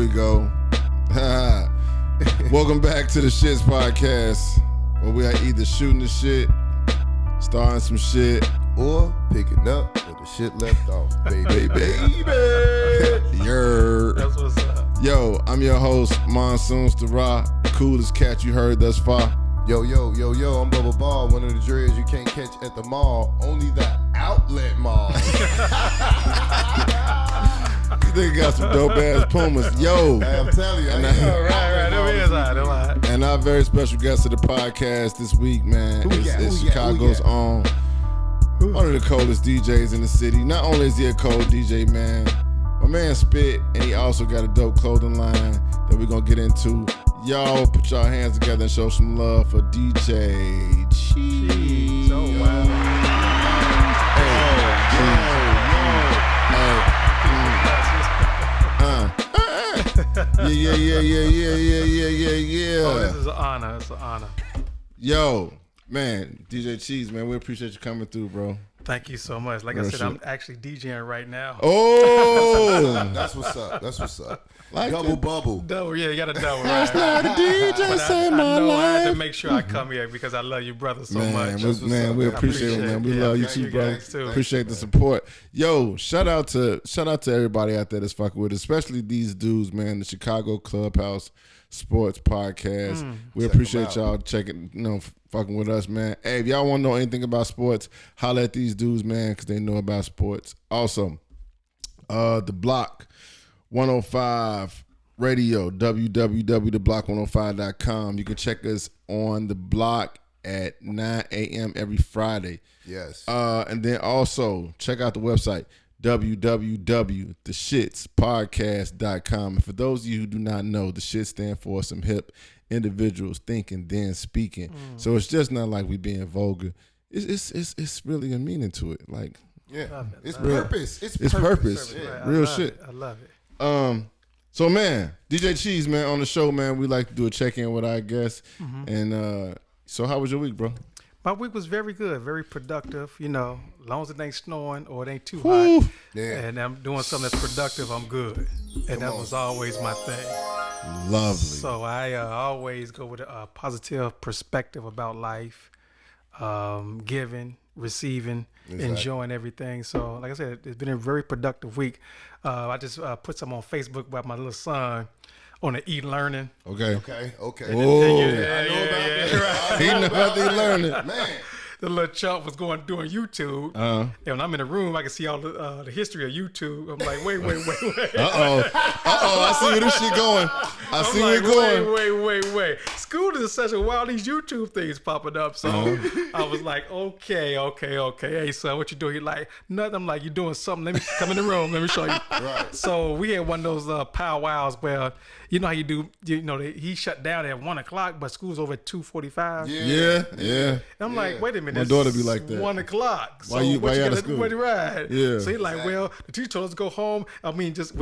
we go. Welcome back to the S.H.I.T.S podcast, where we are either shooting the shit, starting some shit, or picking up where the shit left off, baby. Yer. That's what's up. Yo, I'm your host, Monsoons the Raw, coolest cat you heard thus far. Yo, I'm Bubba Ball, one of the dreads you can't catch at the mall, only the outlet mall. You think got some dope ass Pumas. Yo. Hey, I'm telling you. Right. There is that. And our very special guest of the podcast this week, man, is Chicago's own, one of the coldest DJs in the city. Not only is he a cold DJ, man, my man spit, and he also got a dope clothing line that we're going to get into. Y'all put y'all hands together and show some love for DJ Cheese. Oh, wow. Yeah. Oh, this is an honor. It's an honor. Yo, man, DJ Cheese, man, we appreciate you coming through, bro. Thank you so much. Like I said, I'm actually DJing right now. Oh, That's what's up. Like Double it. bubble. Double, yeah, you got a double. That's Right. not a DJ saved my I know I had to life. make sure I come here because I love you, brother, so much. We appreciate it, man. We love you too, bro. Too. Appreciate the support. Yo, shout out to everybody out there that's fucking with us, especially these dudes, man. The Chicago Clubhouse Sports Podcast. We appreciate y'all checking, fucking with us, man. Hey, if y'all want to know anything about sports, holla at these dudes, man, because they know about sports. Also, the Block 105 Radio, www.theblock105.com. You can check us on the block at 9 a.m. every Friday. Yes. And then also check out the website, www.theshitspodcast.com. And for those of you who do not know, the shit stand for some hip individuals thinking, then speaking. So it's just not like we being vulgar. It's really a meaning to it. Like, yeah, it's real. purpose. It's purpose. Right. Real shit. I love it. So man, DJ Cheese, man, on the show, man, we like to do a check-in with our guests. And so how was your week, bro? My week was very good, very productive. As long as it ain't snowing or it ain't too Woo. hot, Yeah. and I'm doing something that's productive, I'm good. And that was always my thing. Lovely. So I always go with a positive perspective about life, giving, receiving, enjoying everything. So like I said, it's been a very productive week. I just put some on Facebook about my little son on the e-learning. Okay. Okay. Oh, I know about that. he know how they learn it. Man. The little chump was doing YouTube, and when I'm in the room, I can see all the history of YouTube. I'm like, wait. I see where this shit going. I see where it going. Wait. School is such a while these YouTube things popping up. So I was like, okay. Hey, son, what you doing? He like, nothing. I'm like, you doing something. Let me come in the room. Let me show you. Right. So we had one of those powwows where, you know how you do, he shut down at 1:00, but school's over at 2:45. Yeah. And I'm like, wait a minute. My daughter be like that. 1:00. So Why you out of school? Right. Yeah. So he's like, well, the teacher told us to go home. I mean, not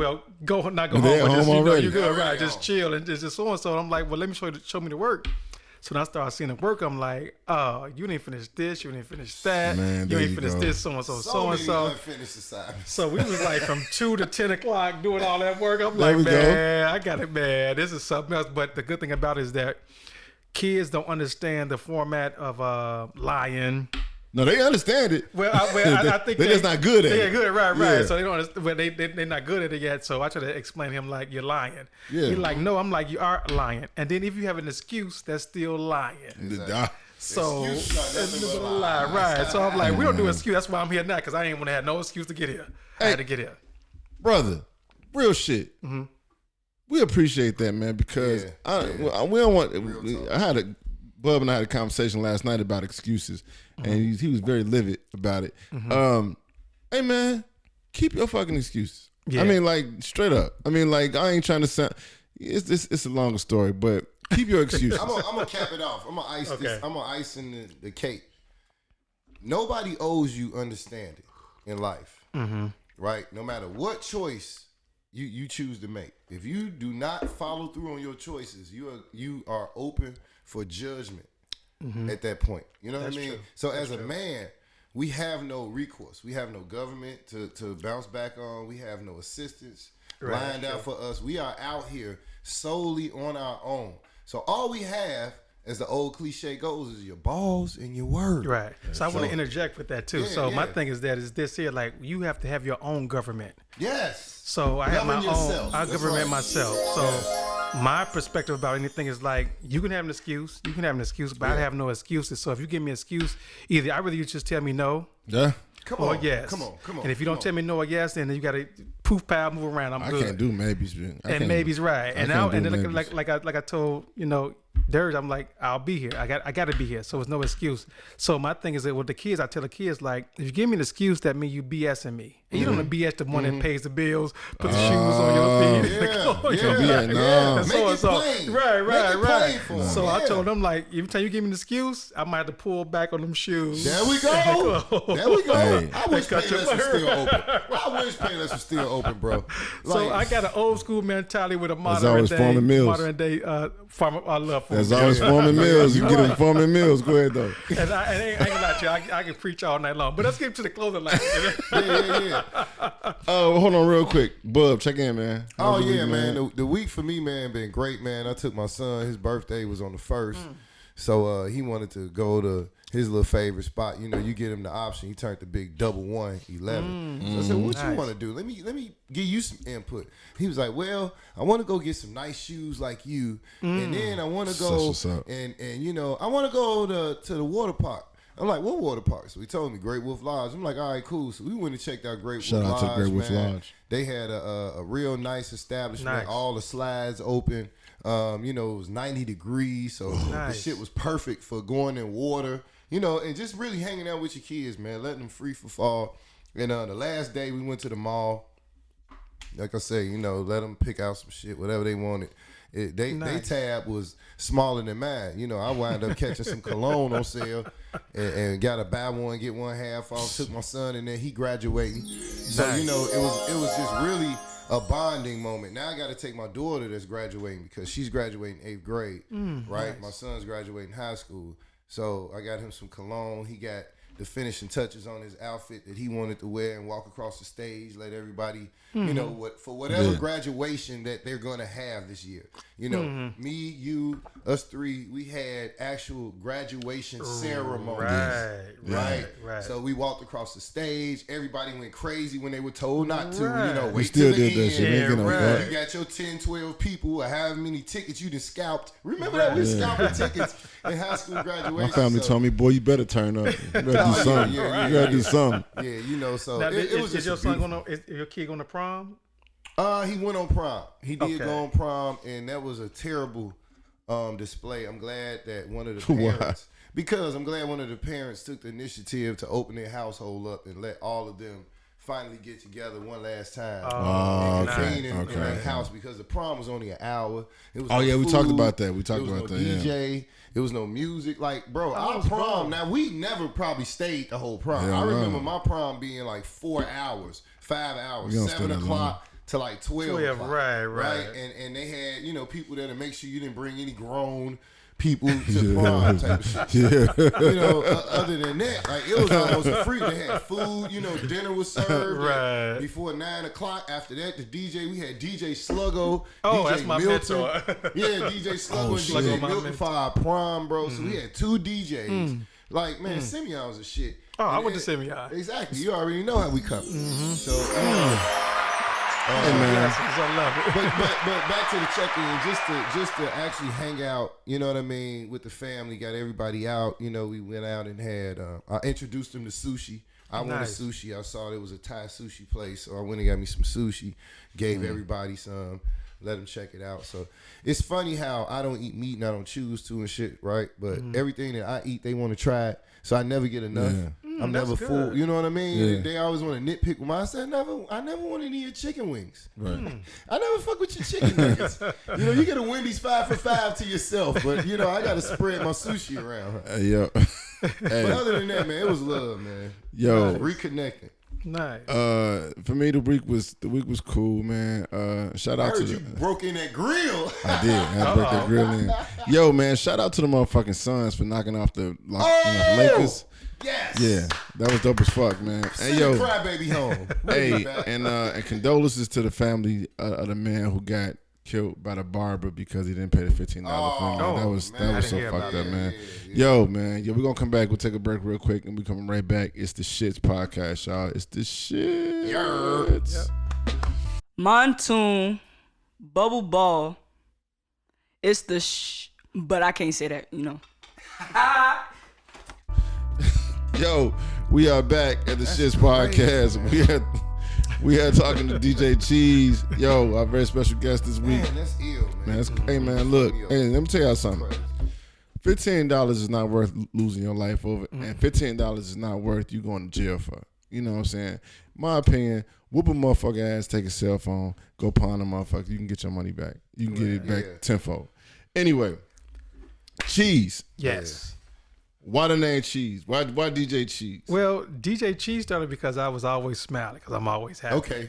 go home, They but at just, home already. you're good, Already right? Just home. chill and just so and so. I'm like, well, let me show me the work. So then I started seeing the work. I'm like, oh, you didn't finish this, you didn't finish that, Man, you there didn't you finish go. this, so and so. Unfinished assignments. So we was like from 2 to 10 o'clock doing all that work. I'm There like, we go. man, I got it, man. This is something else. But the good thing about it is that kids don't understand the format of lying. No, they understand it. Well, I think they're just not good at it. They're good, right. Yeah. So they don't understand, but they're not good at it yet. So I try to explain to him like, you're lying. Yeah. He's like, no, I'm like, you are lying. And then if you have an excuse, that's still lying. So Excuse not nothing but a lie. right. So I'm like, we don't do excuse. That's why I'm here now, because I ain't want to have no excuse to get here. I had to get here. Brother, real shit. We appreciate that, man, because we don't want. Bub and I had a conversation last night about excuses, and he was very livid about it. Hey, man, keep your fucking excuses. Yeah. I mean, like, straight up. I mean, like, I ain't trying to sound. It's a longer story, but keep your excuses. I'm gonna cap it off. I'm gonna ice this. I'm gonna ice in the cake. Nobody owes you understanding in life, right? No matter what choice you choose to make. If you do not follow through on your choices, you are open for judgment at that point. You know what I mean? True. So as a man, we have no recourse. We have no government to bounce back on. We have no assistance. lined out for us. We are out here solely on our own. So all we have, as the old cliche goes, is your balls and your word. Right. So I want to interject with that too. So my thing is this here, like you have to have your own government. Yes. So I have my yourself. own. I government myself. So my perspective about anything is like you can have an excuse. You can have an excuse, but I have no excuses. So if you give me an excuse, either I rather you just tell me no. Yeah. Come or on. yes. Come on. And if you don't tell me no or yes, then you got to poof pal move around. I'm good. I can't do maybes, man. And maybe's right. And then like I told Derek, I'm like, I'll be here. I got to be here. So it's no excuse. So my thing is that with the kids, I tell the kids, like, if you give me an excuse, that means you BSing me. And you don't want to BS the one that pays the bills, put the shoes on your feet. Right. So I told them, like, every time you give me an excuse, I might have to pull back on them shoes. There we go. Hey. I wish Payless was still open. Payless was still open, bro. So I got an old school mentality with a modern day farmer. I love farmer. There's always Foreman Mills. You get them Foreman Mills. Go ahead though. And I ain't gonna lie to you. I can preach all night long. But let's get to the closing line. Yeah. Oh, hold on real quick. Bub, check in, man. How's the week, man. The week for me, man, been great, man. I took my son. His birthday was on the 1st. So he wanted to go to his little favorite spot. You know, you get him the option. He turned the big double 111. So I said, what you want to do? Let me give you some input. He was like, well, I want to go get some nice shoes like you. And then I want to go and you know, I want to go to the water park. I'm like, what water park? So he told me Great Wolf Lodge. I'm like, all right, cool. So we went and checked out Great Wolf Lodge. Shout out to Great Wolf Lodge. They had a real nice establishment. All the slides open. You know, it was 90 degrees. So the shit was perfect for going in water. You know, and just really hanging out with your kids, man. Letting them free for fall. And the last day we went to the mall. Like I said, you know, let them pick out some shit, whatever they wanted. They tab was smaller than mine. You know, I wound up catching some cologne on sale and got a buy one, get one half off. Took my son and then he graduating. So, you know, it was just really a bonding moment. Now I got to take my daughter that's graduating because she's graduating 8th grade, right? My son's graduating high school. So I got him some cologne. He got the finishing touches on his outfit that he wanted to wear and walk across the stage, let everybody, you know, whatever graduation that they're going to have this year. You know, me, you, us three, we had actual graduation ceremonies. Right. So we walked across the stage. Everybody went crazy when they were told not to. You know, wait till the end. You got your 10, 12 people or however many tickets you done scalped. Remember that? We scalped tickets in high school graduation. My family told me, boy, you better turn up. You better do something. You gotta do something. Yeah, you know, so now, it was is your son going to, is your kid going to prom? He went on prom. He did go on prom, and that was a terrible display. I'm glad that one of the parents, because I'm glad one of the parents took the initiative to open their household up and let all of them finally get together one last time and convene in their house, because the prom was only an hour. It was we food. talked about that. We talked about that. DJ. Yeah. It was no music. Like, bro, our prom, now we never probably stayed the whole prom. Yeah, I remember my prom being like 4 hours, 5 hours, 7 o'clock to like 12 o'clock. Right. And they had, you know, people there to make sure you didn't bring any grown people to prom type of shit. You know, other than that, like, it was almost a free. They had food, you know, dinner was served before 9 o'clock. After that, the DJ, we had DJ Sluggo, DJ that's my Milton. mentor. Yeah, DJ Sluggo and DJ Milton for our prom, bro. So we had 2 DJs. Like, man, Simeon was a shit. I went to Simeon. Exactly. You already know how we come. So, I love it. but back to the check-in, just to actually hang out, you know what I mean, with the family, got everybody out. You know, we went out and had, I introduced them to sushi. I wanted sushi. I saw there was a Thai sushi place, so I went and got me some sushi, gave everybody some, let them check it out. So it's funny how I don't eat meat and I don't choose to and shit, right? But everything that I eat, they want to try it. So I never get enough. I'm never full. You know what I mean? Yeah. They always want to nitpick with mine. I said, I never want any of your chicken wings. Right. I never fuck with your chicken nuggets. You know, you get a Wendy's 5 for $5 to yourself, but you know, I got to spread my sushi around. Hey. But other than that, man, it was love, man. Yo, reconnecting. Nice. For me, the week was cool, man. Shout out to you broke in that grill. I did. I had to break that grill in. Yo, man, shout out to the motherfucking Suns for knocking off the Lakers. Yes. Yeah, that was dope as fuck, man. Send the crybaby home. Hey, and condolences to the family of the man who got killed by the barber because he didn't pay the $15 fee. That was so fucked up, man. Yo, man, we're gonna come back. We'll take a break real quick, and we coming right back. It's the Shits podcast, y'all. It's the shit. Monsoon, Bubble Ball. It's the but I can't say that, you know. Yo, we are back at the Shits podcast. We had talking to DJ Cheese. Yo, our very special guest this week. Man, that's ill, man. Hey, man, look. Hey, let me tell y'all something. $15 is not worth losing your life over, and $15 is not worth you going to jail for. You know what I'm saying? My opinion, whoop a motherfucker ass, take a cell phone, go pawn a motherfucker. You can get your money back. You can get it back tenfold. Anyway, Cheese. Yes. Why the name Cheese? Why DJ Cheese? Well, DJ Cheese started because I was always smiling because I'm always happy. Okay.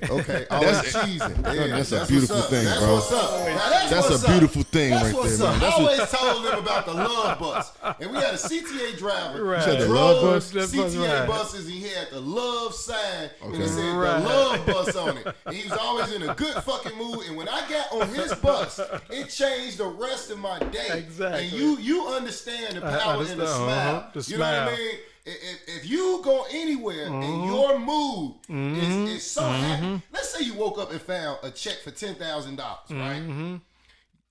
Always cheesing. That's a beautiful thing, that's bro. What's up. Now, that's a beautiful thing that's right there, man. I always told them about the love bus. And we had a CTA driver. Right. You said the love bus? CTA buses, and he had the love sign, and it said the love bus on it. And he was always in a good fucking mood. And when I got on his bus, it changed the rest of my day. Exactly. And you understand the power in the smile. You know what I mean? If you go anywhere and your mood is so happy, let's say you woke up and found a check for $10,000, right?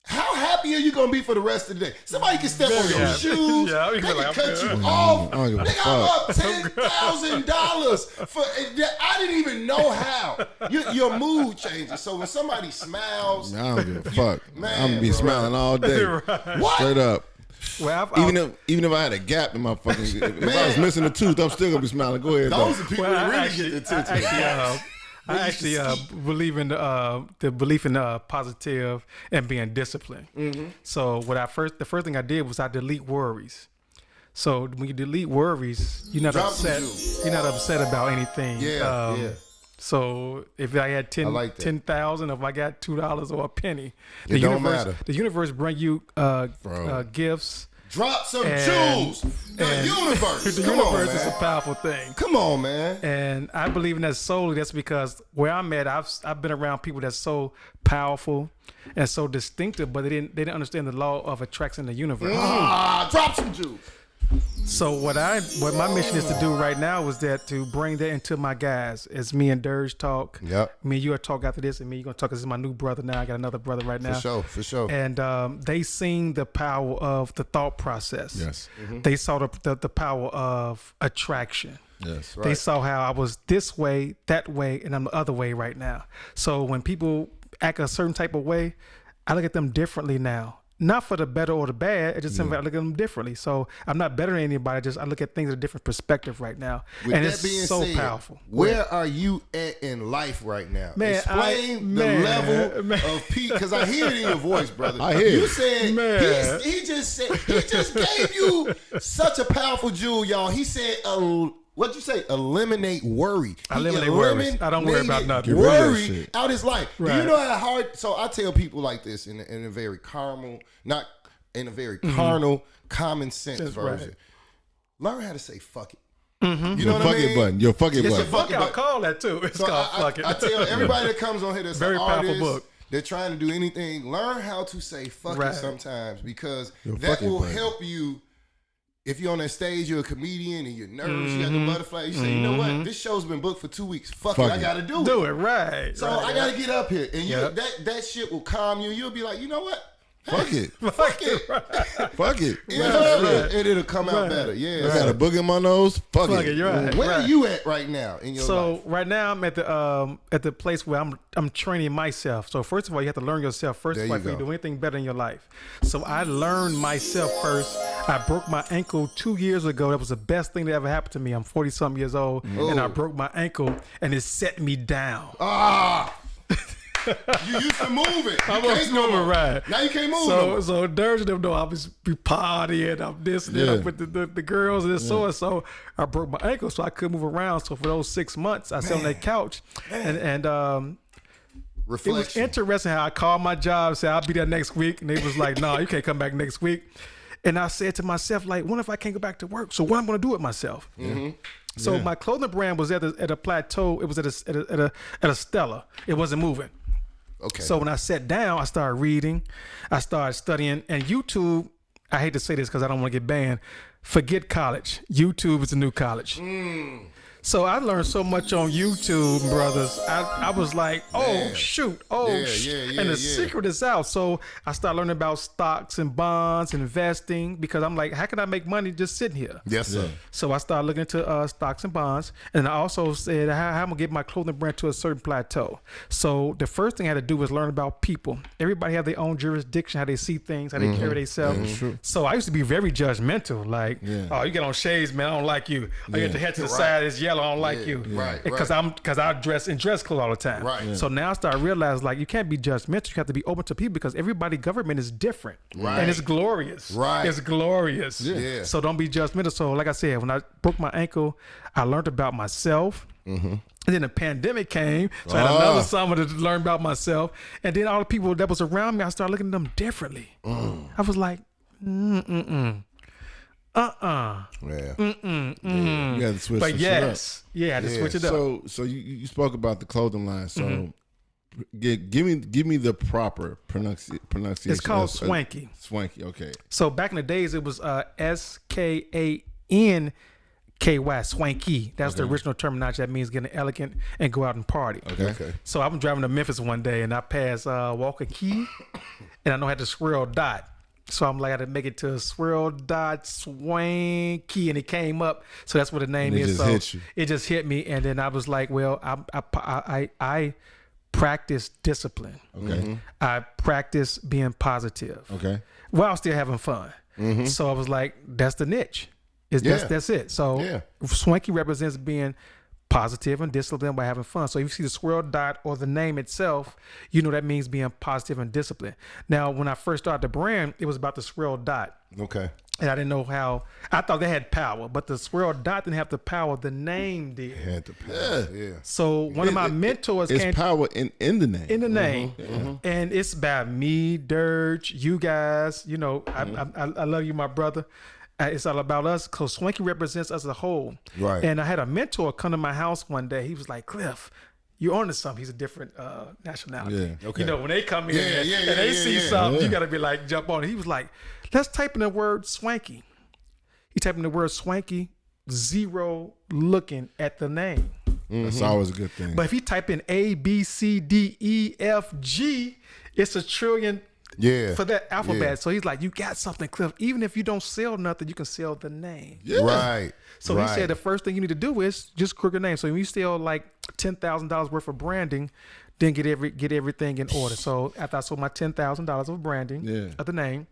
How happy are you gonna be for the rest of the day? Somebody can step on your shoes. They can cut you off. Nigga, I'm up $10,000 for. I didn't even know how. Your mood changes. So when somebody smiles, I don't give a fuck. Man, I'm gonna be smiling all day. What? Straight up. Well, Even if I had a gap in my fucking, if I was missing a tooth, I'm still gonna be smiling. Go ahead. Those are people that really get the attention. I actually believe in the belief in positive and being disciplined. So the first thing I did was I delete worries. So when you delete worries, you're not upset. You're not upset about anything. Yeah. So if I had 10,000, if I got $2 or a penny, It don't matter. The universe bring you gifts. Drop some jewels. The universe. The universe is a powerful thing. Come on, man. And I believe in that solely. That's because where I'm at, I've been around people that's so powerful and so distinctive, but they didn't understand the law of attraction in the universe. Drop some jewels. So what my mission is to do right now is that to bring that into my guys. As me and Dirge talk. Yep. Me and you are talk after this, and me you're gonna talk. This is my new brother now. I got another brother right now. For sure. And they seen the power of the thought process. Yes. They saw the power of attraction. Yes. Right. They saw how I was this way, that way, and I'm the other way right now. So when people act a certain type of way, I look at them differently now. Not for the better or the bad. It's just simply I look at them differently. So I'm not better than anybody. I look at things in a different perspective right now. With and that it's being so said, powerful. Where are you at in life right now? Man, Explain the level of peak, because I hear it in your voice, brother. I hear you it. said he just gave you such a powerful jewel, y'all. He said, what'd you say? Eliminate worry. Eliminate worries. I don't worry about nothing. Worry out his life. Right. Do you know how hard? So I tell people like this in a very carnal, not in a very carnal, common sense version. Right. Learn how to say fuck it. Mm-hmm. You know what I mean? Button. Your fuck it Yes, button. your fuck it I'll button. call that too. It's So called fuck it. I tell everybody that comes on here that's Very an powerful artist, book. they're trying to do anything, learn how to say fuck it Right. sometimes, because Your that fucking will button. help you. If you're on that stage, you're a comedian and you're nervous, you got the butterfly, you say, you know what? This show's been booked for 2 weeks. Fuck it, I gotta do it. Do it right. So right. I gotta get up here. And Yep. that shit will calm you. You'll be like, you know what? Fuck it. Fuck it. Fuck it. And it'll come out better. I Yeah. got a book in my nose. Fuck Fuck it. it, you're right. Where are you at right now in your life? So right now I'm at the place where I'm training myself. So first of all, you have to learn yourself first There before you you go. do anything better in your life. So I learned myself first. I broke my ankle 2 years ago. That was the best thing that ever happened to me. I'm 40-something years old, and I broke my ankle, and it set me down. You used to move it. I was moving right. Now you can't move no more. So Dirge and them know I was be partying, I'm this and that, I'm with the girls and so and so. I broke my ankle, so I couldn't move around. So for those 6 months, I sat on that couch and it was interesting how I called my job, said I'll be there next week, and they was like, "No, you can't come back next week." And I said to myself, like, what if I can't go back to work? So what am I going to do with myself? Mm-hmm. So my clothing brand was at a plateau. It was at a Stella. It wasn't moving. Okay. So when I sat down, I started reading. I started studying. And YouTube, I hate to say this because I don't want to get banned. Forget college. YouTube is the new college. So I learned so much on YouTube, brothers. I was like, oh, shoot. And the secret is out. So I started learning about stocks and bonds, investing, because I'm like, how can I make money just sitting here? Yes, sir. So I started looking into stocks and bonds. And I also said, how am I going to get my clothing brand to a certain plateau? So the first thing I had to do was learn about people. Everybody have their own jurisdiction, how they see things, how they carry themselves. So I used to be very judgmental. Like, oh, you get on shades, man, I don't like you. Oh, you get the head to the side, it's yellow, I don't like you. Because I dress in dress clothes all the time. So now I start realizing, like, you can't be judgmental. You have to be open to people because everybody government is different. And it's glorious. It's glorious. So don't be judgmental. So like I said, when I broke my ankle, I learned about myself. And then the pandemic came, so I had another summer to learn about myself. And then all the people that was around me, I started looking at them differently. I was like, You had to switch but yes, I had to switch it up. So you spoke about the clothing line. So give me the proper pronunciation. It's called Swanky. Swanky, okay. So back in the days, it was SKANKY, Swanky. That's the original terminology. That means getting elegant and go out and party. Okay. So I'm driving to Memphis one day and I passed Walker Key, and I know I had to swirl dot. So I'm like, I had to make it to swirl dot Swanky, and it came up. So that's what the name is. Just hit you. It just hit me, and then I was like, well, I practice discipline. Okay. I practice being positive. Okay. While still having fun. So I was like, that's the niche. That's it. So Swanky represents being positive and disciplined by having fun. So if you see the swirl dot or the name itself, you know that means being positive and disciplined. Now, when I first started the brand, it was about the swirl dot. Okay. And I didn't know how. I thought they had power, but the swirl dot didn't have the power. The name did. It had the power. Yeah. So one of my mentors it's came. power in the name. In the name. And it's about me, Dirge, you guys. You know, I love you, my brother. It's all about us, because Swanky represents us as a whole. Right. And I had a mentor come to my house one day. He was like, Cliff, you're onto something. He's a different nationality. Yeah. Okay. You know, when they come in and they see something, you got to be like, jump on it. He was like, let's type in the word Swanky. He typed in the word Swanky, zero looking at the name. That's always a good thing. But if you type in A, B, C, D, E, F, G, it's a trillion for that alphabet. Yeah. So he's like, you got something, Cliff. Even if you don't sell nothing, you can sell the name. Yeah. Right. So he said the first thing you need to do is just crook a name. So when you sell like $10,000 worth of branding, then get everything in order. So after I sold my $10,000 of branding of the name,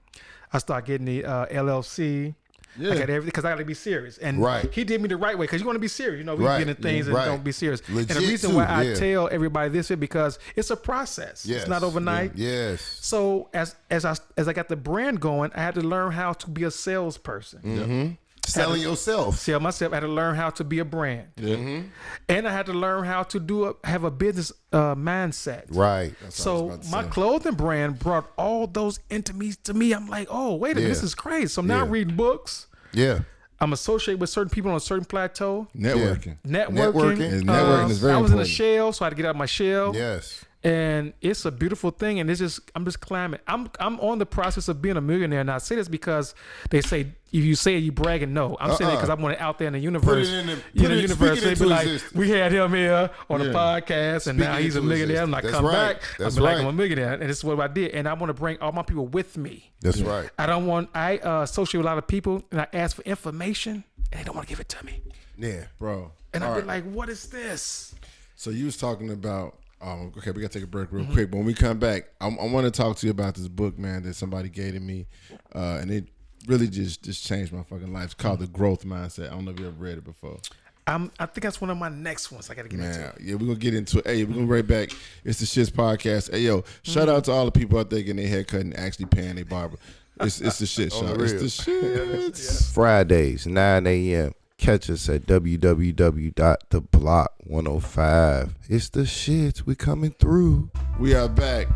I started getting the LLC. I got everything because I got to be serious. And he did me the right way, because you want to be serious. You know, we get into things and don't be serious. Legit and the reason why I tell everybody this is because it's a process. Yes. It's not overnight. Yes. So as I got the brand going, I had to learn how to be a salesperson. Selling yourself. Sell myself. I had to learn how to be a brand. And I had to learn how to have a business mindset. Right. So my clothing brand brought all those into me. To me, I'm like, oh, wait a minute, this is crazy. So now I'm reading books. Yeah. I'm associated with certain people on a certain plateau. Networking. Networking is very important. I was in a shell, so I had to get out of my shell. Yes. And it's a beautiful thing, and I'm just climbing. I'm on the process of being a millionaire, and I say this because they say if you say it, you bragging. No, I'm saying it because I want it out there in the universe. Universe. They be like, we had him here on the podcast, and now he's a millionaire. I'm like, come back. I'm like, I'm a millionaire, and this is what I did. And I want to bring all my people with me. That's right. I associate with a lot of people, and I ask for information, and they don't want to give it to me. Yeah, bro. And I'd be like, what is this? So you was talking about. Okay, we gotta take a break real quick. But when we come back, I want to talk to you about this book, man, that somebody gave to me, and it really just changed my fucking life. It's called The Growth Mindset. I don't know if you ever read it before. I think that's one of my next ones I got to get into. Yeah, we're going to get into it. Hey, we're going to right back. It's the Shits Podcast. Hey, yo, shout out to all the people out there getting their hair cut and actually paying their barber. It's the shit, shout. It's the shits. Fridays, 9 a.m. Catch us at www.theblock105. It's the shits. We coming through. We are back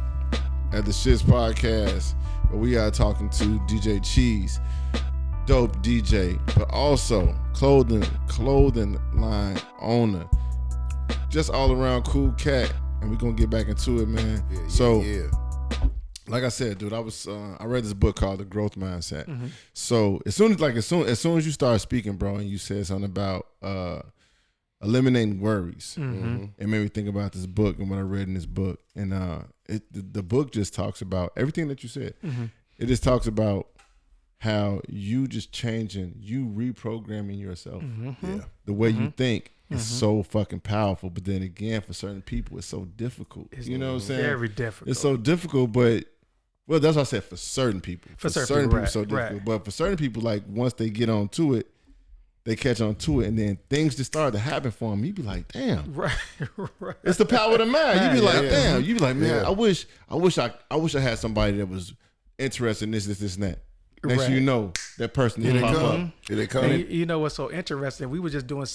at the Shits Podcast, where we are talking to DJ Cheese, dope DJ, but also clothing line owner, just all around cool cat, and we're gonna get back into it, man. Yeah. Like I said, dude, I read this book called The Growth Mindset. Mm-hmm. So as soon as you start speaking, bro, and you said something about eliminating worries, it made me think about this book and what I read in this book. And the book just talks about everything that you said. Mm-hmm. It just talks about how you just changing, you reprogramming yourself. Mm-hmm. Yeah. The way you think is so fucking powerful. But then again, for certain people, it's so difficult. You know what I'm saying? Very difficult. It's so difficult, but well, that's what I said, for certain people. For certain people, it's so difficult. Right. But for certain people, like once they get onto it, they catch on to it, and then things just start to happen for them. You be like, damn, right. It's the power of the mind. You be like, damn. You be like, man, I wish I had somebody that was interested in this, and that. Next thing you know, that person did pop up. Did it come? And you know what's so interesting? I was just doing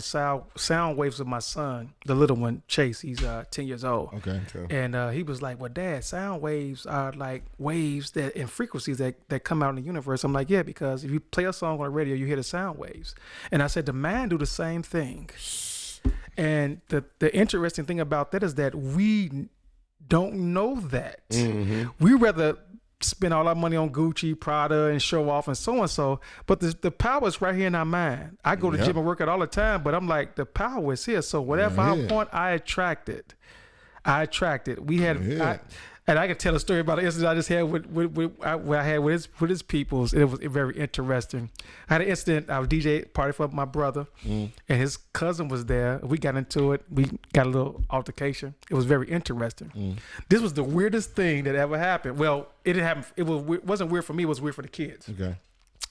sound waves with my son, the little one, Chase. He's 10 years old. Okay. And he was like, well, Dad, sound waves are like waves that and frequencies that come out in the universe. I'm like, yeah, because if you play a song on the radio, you hear the sound waves. And I said, the mind do the same thing. And the interesting thing about that is that we don't know that. Mm-hmm. We rather spend all our money on Gucci, Prada, and show off and so, but the power is right here in our mind. I go to the gym and work out all the time, but I'm like, the power is here. So whatever I want, I attract it. We had, and I can tell a story about an incident I just had with his peoples. It was very interesting. I had an incident. I was DJ party for my brother, and his cousin was there. We got into it. We got a little altercation. It was very interesting. This was the weirdest thing that ever happened. Well, it didn't happen. It wasn't weird for me. It was weird for the kids. Okay.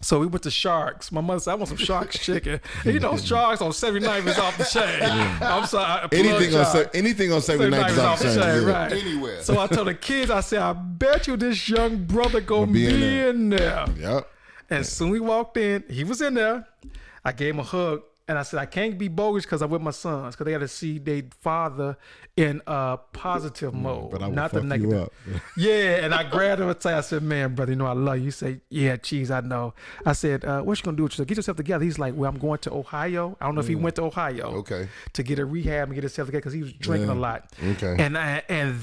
So we went to Sharks. My mother said, I want some Sharks chicken. And you know, Sharks on 79th is off the chain. I'm sorry. Anything on 79th is off the chain. Right. Anywhere. So I told the kids, I said, I bet you this young brother gonna be in there. Yep. And soon we walked in, he was in there. I gave him a hug. And I said, I can't be bogus because I'm with my sons, because they got to see their father in a positive mode, but I will not fuck the negative. You up. Yeah, and I grabbed him and I said, man, brother, you know I love you. He said, yeah, Cheese, I know. I said, what you going to do with yourself? Get yourself together. He's like, well, I'm going to Ohio. I don't know if he went to Ohio to get a rehab and get himself together because he was drinking a lot. Okay. And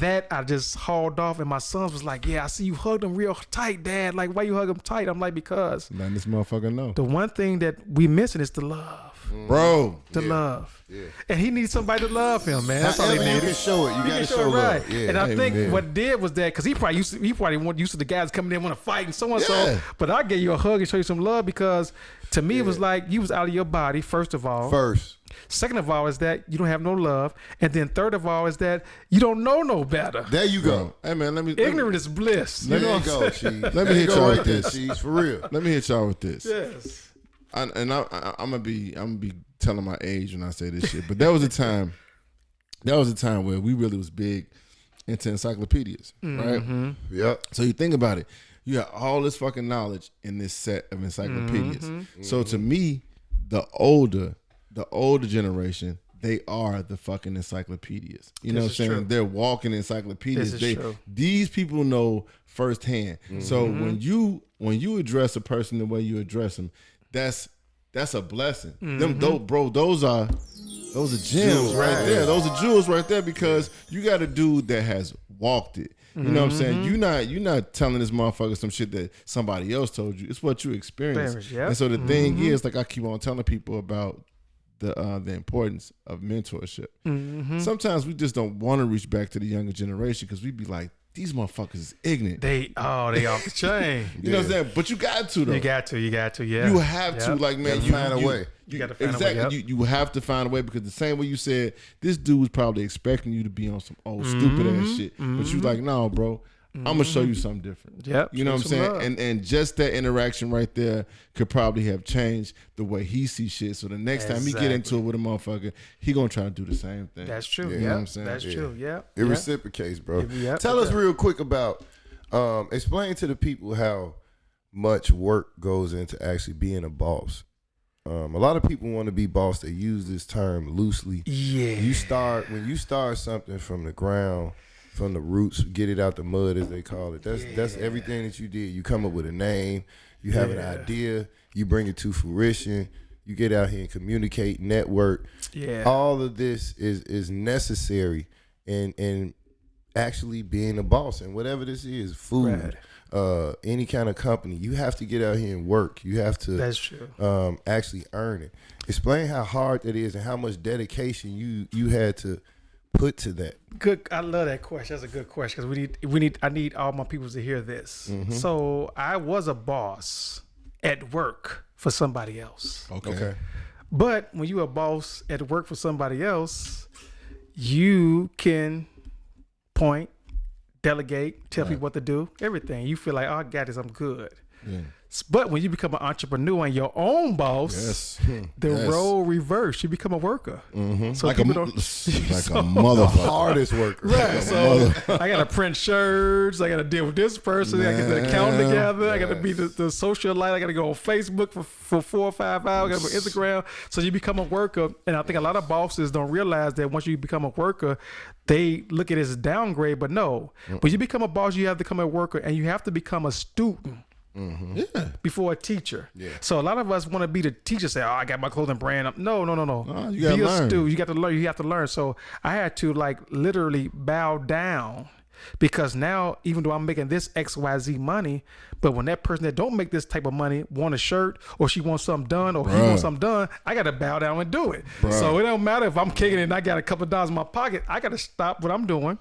that I just hauled off, and my sons was like, yeah, I see you hugged him real tight, Dad. Like, why you hug him tight? I'm like, because letting this motherfucker know. The one thing that we missing is the love. Bro, love, and he needs somebody to love him, man. That's all he needed. You can show it. You got to show it, right? Yeah. And I think what did was that because he probably used to the guys coming in want to fight and so on. So, but I gave you a hug and show you some love because to me it was like you was out of your body. First of all, second of all is that you don't have no love, and then third of all is that you don't know no better. There you go. Hey man, ignorant is bliss. Let me go, Cheese. Let me hit y'all with this, Cheese, for real. Let me hit y'all with this. Yes. I'm gonna be telling my age when I say this shit, but there was a time where we really was big into encyclopedias, right? Yep. So you think about it, you have all this fucking knowledge in this set of encyclopedias. So to me, the older generation, they are the fucking encyclopedias. You know what I'm saying? True. They're walking encyclopedias. These people know firsthand. So when you address a person the way you address them, that's a blessing. Those are gems right there. Those are jewels right there because you got a dude that has walked it. You know what I'm saying? You're not telling this motherfucker some shit that somebody else told you. It's what you experienced. And so the thing is, like I keep on telling people about the importance of mentorship. Sometimes we just don't want to reach back to the younger generation because we be like, these motherfuckers is ignorant. They off the chain. You know what I'm saying? But you got to though. You got to, yeah. You have to, like, man, you find a way. You got to find a way. Exactly. You have to find a way because the same way you said, this dude was probably expecting you to be on some old stupid ass shit. But you like, no, bro, I'm gonna show you something different. Yep. You know what I'm saying? And just that interaction right there could probably have changed the way he sees shit. So the next time he get into it with a motherfucker, he gonna try to do the same thing. That's true. You know what I'm saying? That's true. Yeah. It reciprocates, bro. Yep. Tell us real quick about explain to the people how much work goes into actually being a boss. A lot of people want to be boss. They use this term loosely. Yeah. When you start something from the ground, from the roots, get it out the mud as they call it. That's everything that you did. You come up with a name, you have an idea, you bring it to fruition, you get out here and communicate, network. Yeah. All of this is necessary in actually being a boss. And whatever this is, food, any kind of company, you have to get out here and work. You have to That's true. Actually earn it. Explain how hard that is and how much dedication you had to put to that. Good. I love that question. That's a good question because I need all my people to hear this. Mm-hmm. So I was a boss at work for somebody else. Okay. But when you're a boss at work for somebody else, you can point, delegate, tell people what to do, everything. You feel like, oh, I got this, I'm good. Yeah. But when you become an entrepreneur and your own boss, the role reverse. You become a worker. Mm-hmm. So like people a don't. motherfucker. Hardest worker. Right. So I got to print shirts. I got to deal with this person. I got to get the account together. I got to be the social light. I got to go on Facebook for 4 or 5 hours. I got to go Instagram. So you become a worker. And I think a lot of bosses don't realize that once you become a worker, they look at it as a downgrade. But no, when you become a boss, you have to become a worker and you have to become a student. Mm-hmm. Yeah. Before a teacher. Yeah. So a lot of us want to be the teacher, say, oh, I got my clothing brand. No. You gotta be learn. a student. You got to learn. You have to learn. So I had to like literally bow down because now, even though I'm making this XYZ money, but when that person that don't make this type of money want a shirt or she wants something done or he wants something done, I got to bow down and do it. So it don't matter if I'm kicking it and I got a couple of dollars in my pocket. I got to stop what I'm doing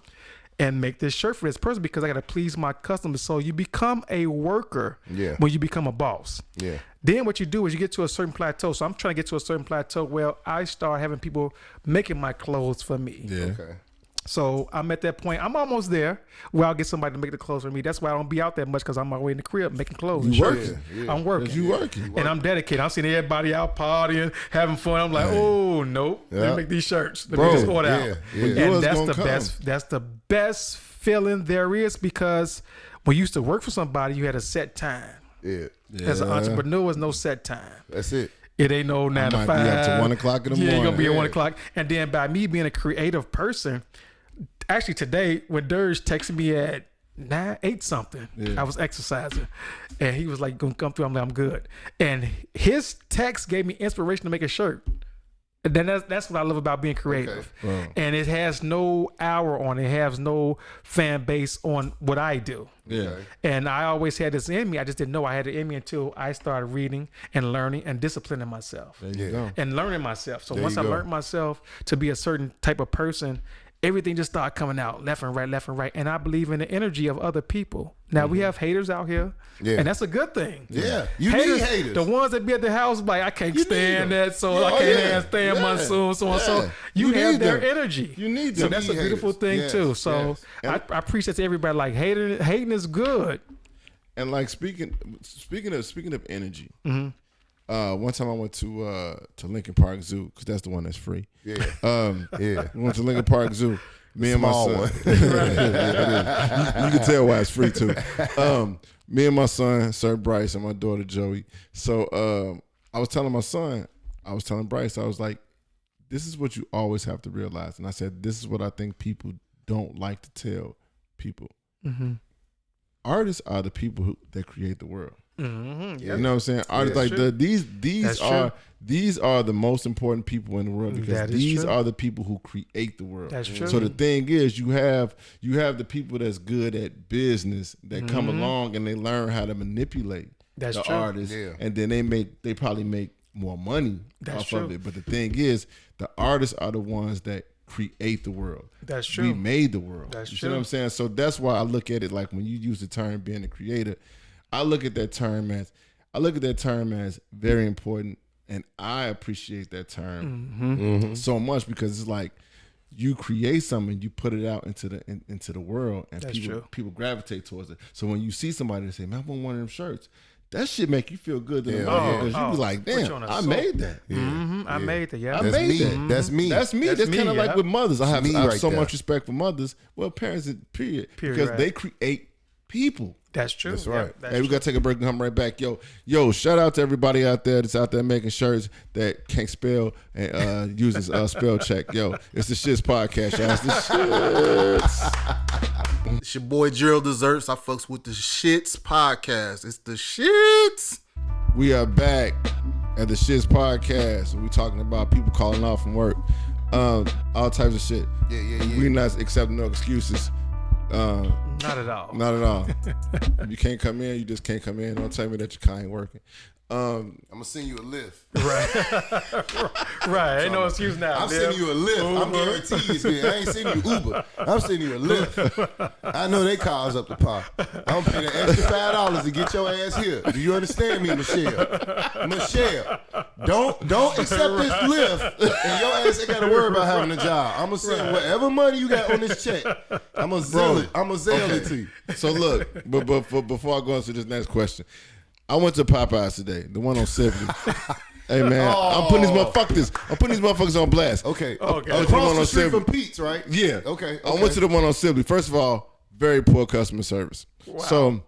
and make this shirt for this person because I got to please my customers. So you become a worker when you become a boss. Yeah. Then what you do is you get to a certain plateau. So I'm trying to get to a certain plateau where I start having people making my clothes for me. Yeah. Okay. So I'm at that point. I'm almost there where I'll get somebody to make the clothes for me. That's why I don't be out that much because I'm always in the crib making clothes. You working. Yeah. I'm working. You working. And I'm dedicated. I'm seeing everybody out partying, having fun. I'm like, oh, nope. Let me make these shirts. Let me just order out. And that's the best feeling there is because when you used to work for somebody, you had a set time. Yeah. As an entrepreneur, there's no set time. That's it. It ain't no 9 to 5. Be up to 1 o'clock in the morning. Yeah, you're gonna be at 1 o'clock. And then by me being a creative person, actually today when Durge texted me at 8 something, I was exercising, and he was like, "Gonna come through." I'm like, "I'm good." And his text gave me inspiration to make a shirt. And then that's what I love about being creative. Okay. And it has no hour on it. It has no fan base on what I do. Yeah. And I always had this in me. I just didn't know I had it in me until I started reading and learning and disciplining myself. There you go. And learning myself. So once I learned myself to be a certain type of person, everything just started coming out left and right. And I believe in the energy of other people. Now we have haters out here, and that's a good thing. Yeah, you need haters. The ones that be at the house like, I can't stand that, so I can't stand monsoon, so on. So you have their energy. You need them. So that's a beautiful thing too. So I preach that to everybody. Like hating is good. And like speaking of energy. One time I went to Lincoln Park Zoo because that's the one that's free. Yeah. We went to Lincoln Park Zoo. Me and my son. You can tell why it's free too. Me and my son, Sir Bryce, and my daughter Joey. So I was telling Bryce, I was like, this is what you always have to realize. And I said, this is what I think people don't like to tell people. Mm-hmm. Artists are the people that create the world. Mm-hmm. You know what I'm saying? Artists these are the most important people in the world because these are the people who create the world. That's true. So the thing is, you have the people that's good at business that come along and they learn how to manipulate the artists, and then they probably make more money off of it. But the thing is, the artists are the ones that create the world. That's true. We made the world. That's true. You know what I'm saying? So that's why I look at it like when you use the term being a creator, I look at that term as very important, and I appreciate that term so much because it's like you create something, you put it out into the world, and That's people gravitate towards it. So when you see somebody that say, "Man, I want one of them shirts," that shit make you feel good because you be like, "Damn, I made that." I made that. Yeah, I made that. That's me. That's me. That's kind of like with mothers. I have so much respect for mothers. Well, parents, period, because they create people. That's true. That's right. Hey, we got to take a break and come right back. Yo, shout out to everybody out there that's out there making shirts that can't spell and uses spell check. Yo, it's the S.H.I.T.S podcast, y'all. It's the S.H.I.T.S. It's your boy Gerald Desserts. I fucks with the S.H.I.T.S podcast. It's the S.H.I.T.S. We are back at the S.H.I.T.S podcast. We talking about people calling off from work. All types of shit. Yeah. We not accepting no excuses. Not at all. Not at all. If you can't come in, you just can't come in. Don't tell me that your car ain't working. I'm gonna send you a lift. Right. Ain't no excuse now. I'm sending you a lift. I'm guaranteed it's good. I ain't sending you Uber. I'm sending you a lift. I know they cars up the par. I'm paying an extra $5 to get your ass here. Do you understand me, Michelle? Michelle, don't accept this lift, and your ass ain't gotta worry about having a job. I'm gonna send whatever money you got on this check. I'm gonna sell it. I'm gonna sell it to you. So look, but before I go into this next question, I went to Popeyes today, the one on Sibley. Hey man, I'm putting these motherfuckers on blast. Okay. Across the street from Pete's, right? Yeah. Okay. I went to the one on Sibley. First of all, very poor customer service. Wow. So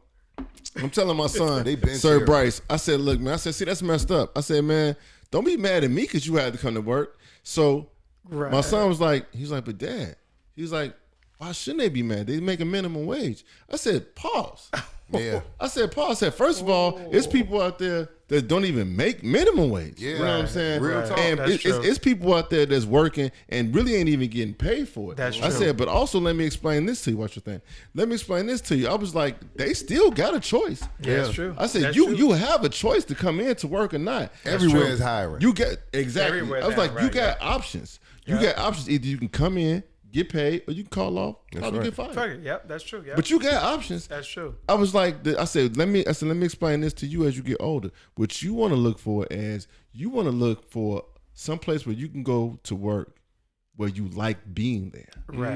I'm telling my son, Sir Bryce, I said, look, man, see, that's messed up. I said, man, don't be mad at me because you had to come to work. So my son was like, but Dad, he's like, why shouldn't they be mad? They make a minimum wage. I said, pause. Yeah. I said, first of all, it's people out there that don't even make minimum wage. Yeah. You know what I'm saying? Real talk. And it's people out there that's working and really ain't even getting paid for it. That's true. I said, but also let me explain this to you. What you think? Let me explain this to you. I was like, they still got a choice. Yeah, that's true. I said, That's you true. you have a choice to come in to work or not. Everywhere is hiring. You get exactly. Everywhere's I was like, hiring, you got options. You got options. Either you can come in, get paid, or you can call off, or get fired. Fuck it. Yep, that's true. Yep. But you got options. That's true. I was like, I said, let me explain this to you as you get older. What you want to look for is you want to look for some place where you can go to work where you like being there. Right.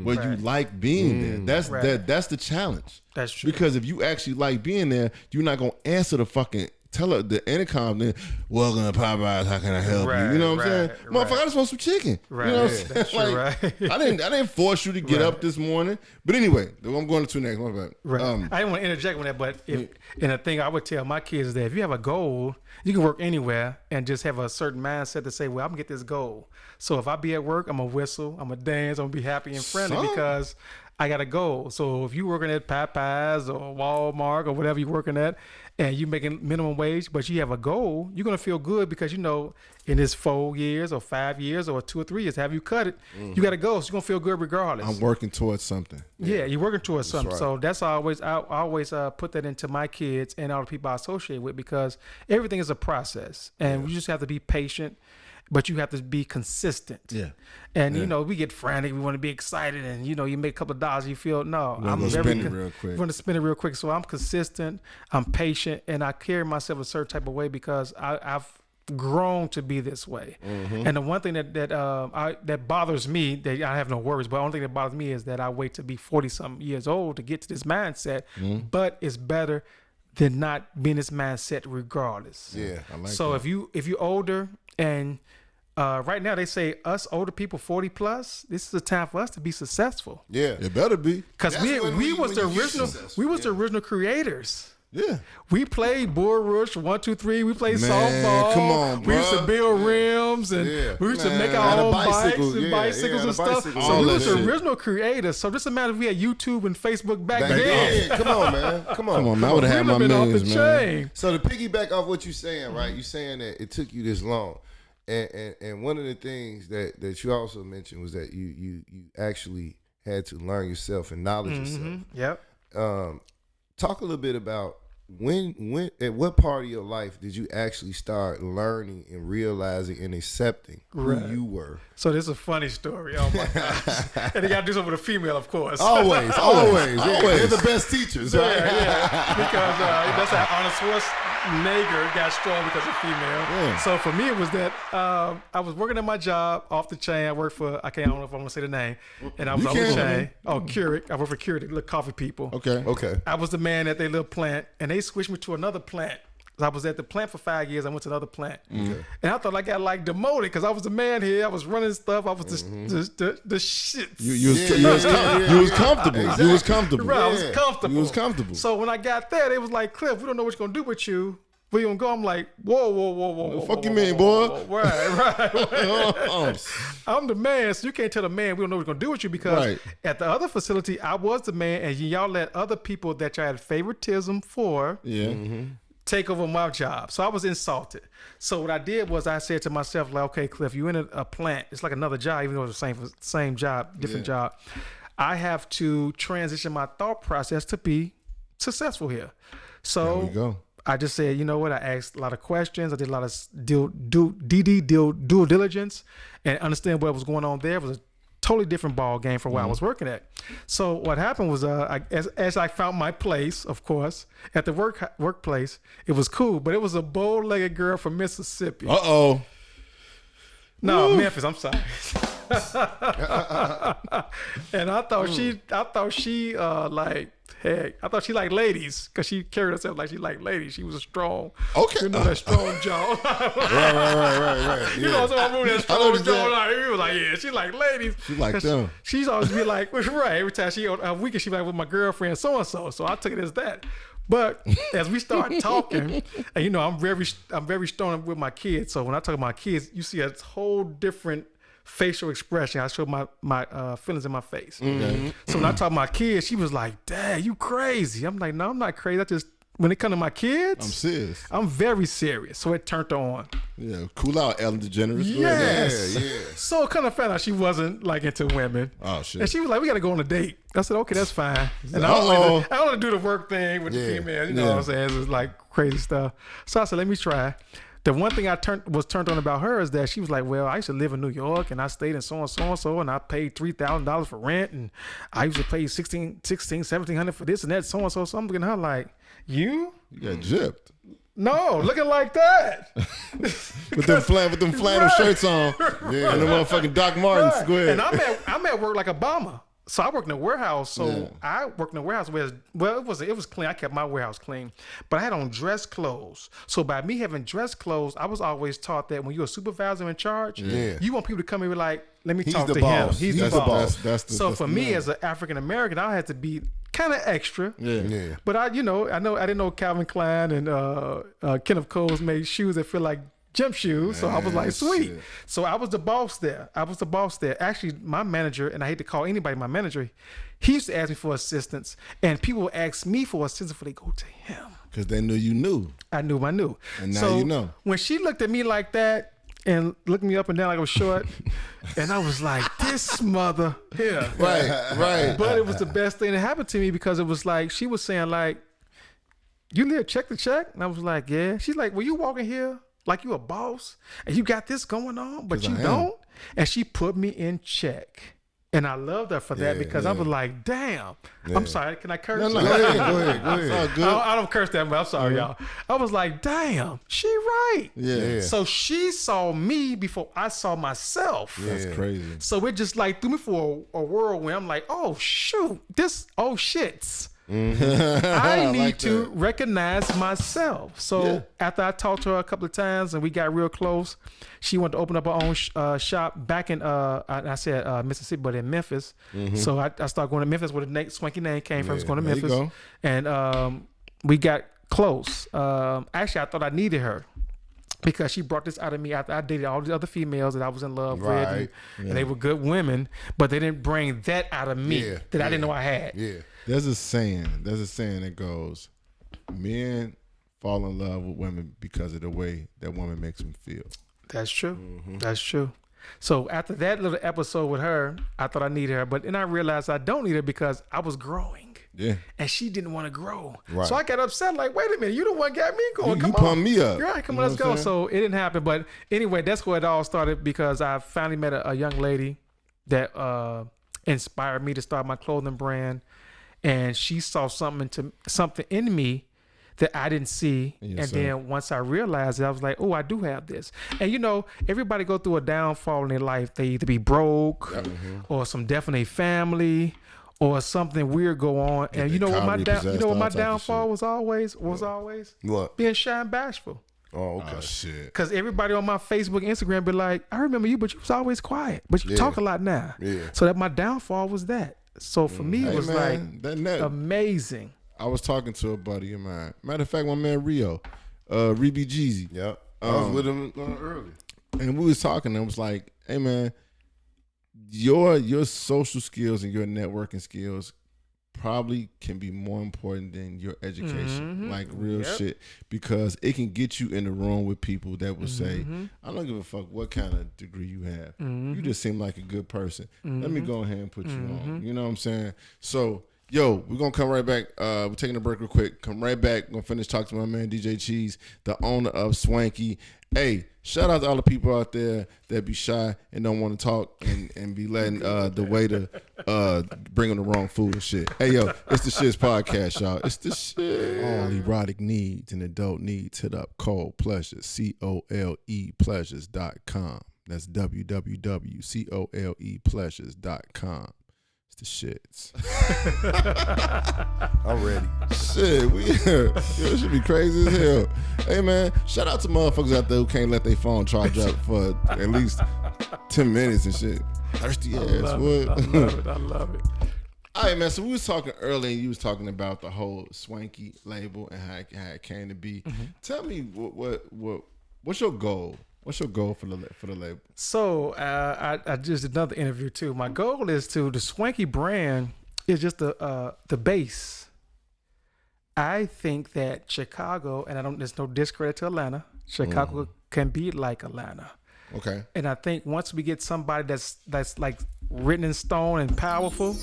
Where you like being there. That's the challenge. That's true. Because if you actually like being there, you're not gonna answer the fucking tell her the intercom then, welcome to Popeyes, how can I help you? You know what I'm saying? Motherfucker, I just want some chicken. Right. You know what I'm saying? That's true, like, right. I didn't force you to get up this morning. But anyway, I'm going to next. My bad. Right. I didn't want to interject with that, but and the thing I would tell my kids is that if you have a goal, you can work anywhere and just have a certain mindset to say, well, I'm gonna get this goal. So if I be at work, I'm gonna whistle, I'm gonna dance, I'm gonna be happy and friendly because I got a goal. So if you working at Popeyes or Walmart or whatever you're working at, and you making minimum wage, but you have a goal, you're gonna feel good because you know in this 4 years or 5 years or 2 or 3 years, have you cut it? You got a goal, so you're gonna feel good regardless. I'm working towards something. Yeah, you're working towards something. right. So that's always I always put that into my kids and all the people I associate with because everything is a process, and you just have to be patient. But you have to be consistent. Yeah. And, you know, we get frantic. We want to be excited. And, you know, you make a couple of dollars. You feel, no. I'm gonna very spend it real quick. I'm going to spend it real quick. So I'm consistent. I'm patient. And I carry myself a certain type of way because I've grown to be this way. And the one thing that bothers me, that I have no worries, but the only thing that bothers me is that I wait to be 40-something years old to get to this mindset. But it's better than not being this mindset regardless. Yeah. I like So that. if you're older and right now they say us older people 40 plus, this is a time for us to be successful Yeah. It better be. because That's we when was when the you get original successful. the original creators. Yeah. We played Bull Rush 1, 2, 3. We played Man, softball. come on, we used to bruh. build rims and we used to make Had our a own bicycle, bikes and yeah, bicycles yeah, and the stuff. bicycle. So All we that was the shit. original creators. So just imagine if we had YouTube and Facebook back Back then. then. Come on, man. Come on. Come on, man. I would have had We'd my have been off millions, the man. chain. So to piggyback off what you're saying, right? You're saying that it took you this long, and one of the things that you also mentioned was that you actually had to learn yourself and knowledge yourself. Yep. Talk a little bit about when at what part of your life did you actually start learning and realizing and accepting who you were? So this is a funny story. Oh my gosh. And you got to do something with a female, of course. Always. Yeah, they're the best teachers, right? Yeah. Because that's how nigger got strong because of female. Yeah. So for me, it was that I was working at my job off the chain. I worked for, I don't know if I want to say the name. And I was You off the can. chain. Oh, Keurig. I worked for Keurig, the little coffee people. Okay. I was the man at their little plant, and they switched me to another plant. I was at the plant for 5 years. I went to another plant, and I thought I got like demoted because I was the man here. I was running stuff. I was the shit. You was comfortable. You was comfortable. Right, I was comfortable. You was comfortable. So when I got there, they was like, Cliff, we don't know what we're gonna do with you. Where you gonna go? I'm like, whoa. Fuck you mean, boy? Right. I'm the man, so you can't tell the man we don't know what we're gonna do with you because at the other facility, I was the man, and y'all let other people that y'all had favoritism for take over my job. So I was insulted. So what I did was I said to myself, like, okay, Cliff, you in a plant. It's like another job, even though it's the same job, different job. I have to transition my thought process to be successful here. So there we go. I just said, you know what? I asked a lot of questions. I did a lot of due diligence and understand what was going on there. It was a totally different ball game from where I was working at. So what happened was, as I found my place, of course, at the workplace, it was cool, but it was a bow-legged girl from Mississippi. Uh-oh. No, Memphis. I'm sorry. And I thought she liked ladies because she carried herself like she liked ladies. She was a strong, okay, that strong jaw. right. You know, so I moved that strong jaw. Like, he was like, yeah, she like ladies. She like them. She's always be like, right. Every time she on a weekend, she be like with my girlfriend so and so. So I took it as that. But as we start talking, and you know, I'm very strong with my kids. So when I talk about my kids, you see a whole different facial expression. I show my feelings in my face. Mm-hmm. So when I talk to my kids, she was like, Dad, you crazy. I'm like, no, I'm not crazy. I just, when it comes to my kids, I'm serious. I'm very serious. So it turned her on. Yeah, cool out, Ellen DeGeneres. Yes. Yeah. So it kind of found out she wasn't like into women. Oh shit. And she was like, we got to go on a date. I said, okay, that's fine. And I don't want to do the work thing with the female. You know what I'm saying? It was like crazy stuff. So I said, let me try. The one thing I was turned on about her is that she was like, well, I used to live in New York and I stayed in so-and-so and I paid $3,000 for rent and I used to pay $1,700 for this and that, so-and-so. So I'm looking at her like, you got gypped. No, looking like that. with them flannel shirts on. Yeah. And the motherfucking Doc Martens. Go ahead. And I'm at work like Obama. So I work in a warehouse. So I worked in a warehouse where, it was clean. I kept my warehouse clean. But I had on dress clothes. So by me having dress clothes, I was always taught that when you're a supervisor in charge, you want people to come in and be like, let me talk to him. He's the boss. That's for me as an African American, I had to be kind of extra. Yeah. But I didn't know Calvin Klein and Kenneth Coles made shoes that feel like gym shoes. So I was like, sweet. Shit. So I was the boss there. Actually, my manager, and I hate to call anybody my manager, he used to ask me for assistance, and people would ask me for assistance before they go to him. Because they knew you knew. I knew. And now you know. When she looked at me like that and looked me up and down like I was short, and I was like, this mother here. Right. But it was the best thing that happened to me because it was like, she was saying like, you live check to check? And I was like, yeah. She's like, well, you walking here like you a boss and you got this going on, but you don't? And she put me in check. And I loved her for that because I was like, damn. I'm sorry, can I curse? No, go ahead. All good. I don't curse that, but I'm sorry, y'all. I was like, damn, she right. Yeah. So she saw me before I saw myself. That's crazy. So it just like threw me for a whirlwind. I'm like, oh shoot, shits. I need like to recognize myself. So after I talked to her a couple of times and we got real close, she wanted to open up her own shop back in I said Mississippi, but in Memphis. So I started going to Memphis where the swanky name came from. Going to Memphis, and we got close. Actually, I thought I needed her because she brought this out of me after I dated all the other females that I was in love with, and they were good women, but they didn't bring that out of me that I didn't know I had. Yeah. There's a saying that goes, men fall in love with women because of the way that woman makes them feel. That's true. That's true. So after that little episode with her, I thought I needed her, but then I realized I don't need her because I was growing. Yeah. And she didn't want to grow. Right. So I got upset, like, wait a minute, you the one got me going. You pump me up. Right, come on, let's go. So it didn't happen. But anyway, that's where it all started because I finally met a young lady that inspired me to start my clothing brand. And she saw something in me that I didn't see. Yes, And sir. then once I realized it, I was like, oh, I do have this. And you know, everybody go through a downfall in their life. They either be broke or some death in their family or something weird go on. And you know what my downfall was always? What? Being shy and bashful. Oh, okay. Oh shit. Cause everybody on my Facebook, Instagram be like, I remember you, but you was always quiet. But you talk a lot now. Yeah. So that my downfall was that. So for me, it was like amazing. I was talking to a buddy of mine. Matter of fact, my man Rio, Reby Jeezy. Yep. I was with him early. And we was talking and I was like, hey man, your social skills and your networking skills probably can be more important than your education. Like real shit. Because it can get you in the room with people that will say, I don't give a fuck what kind of degree you have. You just seem like a good person. Let me go ahead and put you on. You know what I'm saying? So yo, we're gonna come right back. We're taking a break real quick. Come right back. We're gonna finish talking to my man DJ Cheese, the owner of Swanky. Hey, shout out to all the people out there that be shy and don't want to talk and be letting the waiter bring them the wrong food and shit. Hey yo, it's the S.H.I.T.S podcast, y'all. It's the shit. All erotic needs and adult needs. Hit up Cole Pleasures, COLE Pleasures.com. That's www.colepleasures.com. The shits. I'm ready. Shit, we yo, it should be crazy as hell. Hey man, shout out to motherfuckers out there who can't let their phone charge up for at least 10 minutes and shit. Thirsty ass. I love it. All right, man. So we was talking earlier, and you was talking about the whole Swanky label and how it came to be. Tell me what's your goal? What's your goal for the label? So I just did another interview too. My goal is the Swanky brand is just the base. I think that Chicago, and there's no discredit to Atlanta. Chicago can be like Atlanta. Okay. And I think once we get somebody that's like written in stone and powerful,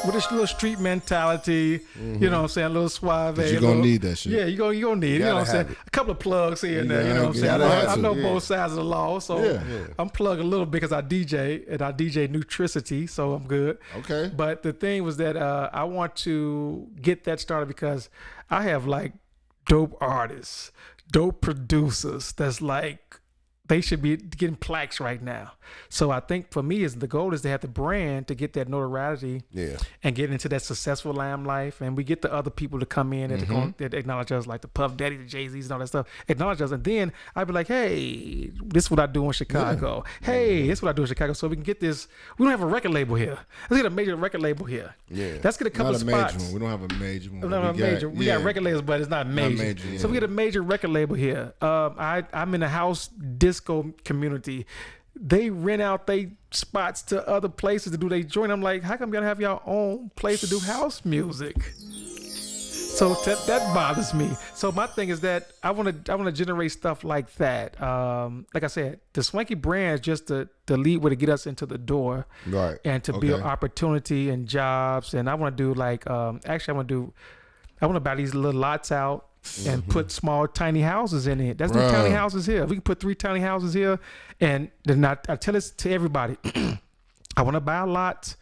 with this little street mentality, you know what I'm saying, a little suave. You're going to need that shit. Yeah, you're gonna need it. You know what I'm saying? A couple of plugs here and there, you know what I'm saying? I know both sides of the law, so I'm plugging a little bit because I DJ, and I DJ Nutricity, so I'm good. Okay. But the thing was that I want to get that started because I have like dope artists, dope producers that's like, they should be getting plaques right now. So I think for me, the goal is to have the brand to get that notoriety and get into that successful limelight. And we get the other people to come in that acknowledge us, like the Puff Daddy, the Jay-Z's and all that stuff, acknowledge us. And then I'd be like, hey, this is what I do in Chicago. Hey, this is what I do in Chicago. So we can get this. We don't have a record label here. Let's get a major record label here. Yeah. Let's get a couple Not a spots. major one. We don't have a major one. We got record labels, but it's not major. So we get a major record label here. I'm in a house disco community. They rent out they spots to other places to do they joint. I'm like, how come y'all have your own place to do house music? So that bothers me. So my thing is that I want to generate stuff like that. Like I said, the Swanky brand is just the lead way to get us into the door, Right. and to build opportunity and jobs. And I want to do like I want to buy these little lots out and put small tiny houses in it. That's the tiny houses here. We can put 3 tiny houses here, and then I tell this to everybody. I want to buy a lot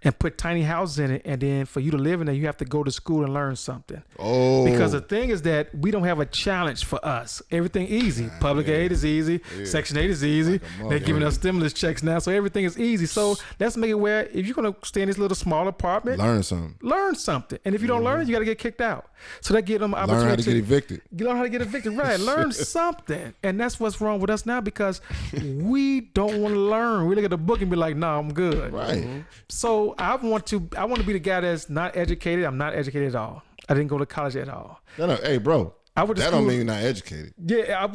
and put tiny houses in it, and then for you to live in there, you have to go to school and learn something. Oh. Because the thing is that we don't have a challenge for us. Everything easy. Public aid is easy. Section 8 is easy. They're giving us stimulus checks now, so everything is easy. So let's make it where if you're going to stay in this little small apartment, learn something. And if you don't learn, you got to get kicked out. So that give them opportunity. Learn how to get evicted. Learn how to get evicted, right? Learn something. And that's what's wrong with us now, because we don't want to learn. We look at the book and be like, "No, I'm good." Right. So I want to be the guy that's not educated. I'm not educated at all. I didn't go to college at all. No, hey, bro. I went to that school. Don't mean you're not educated. Yeah,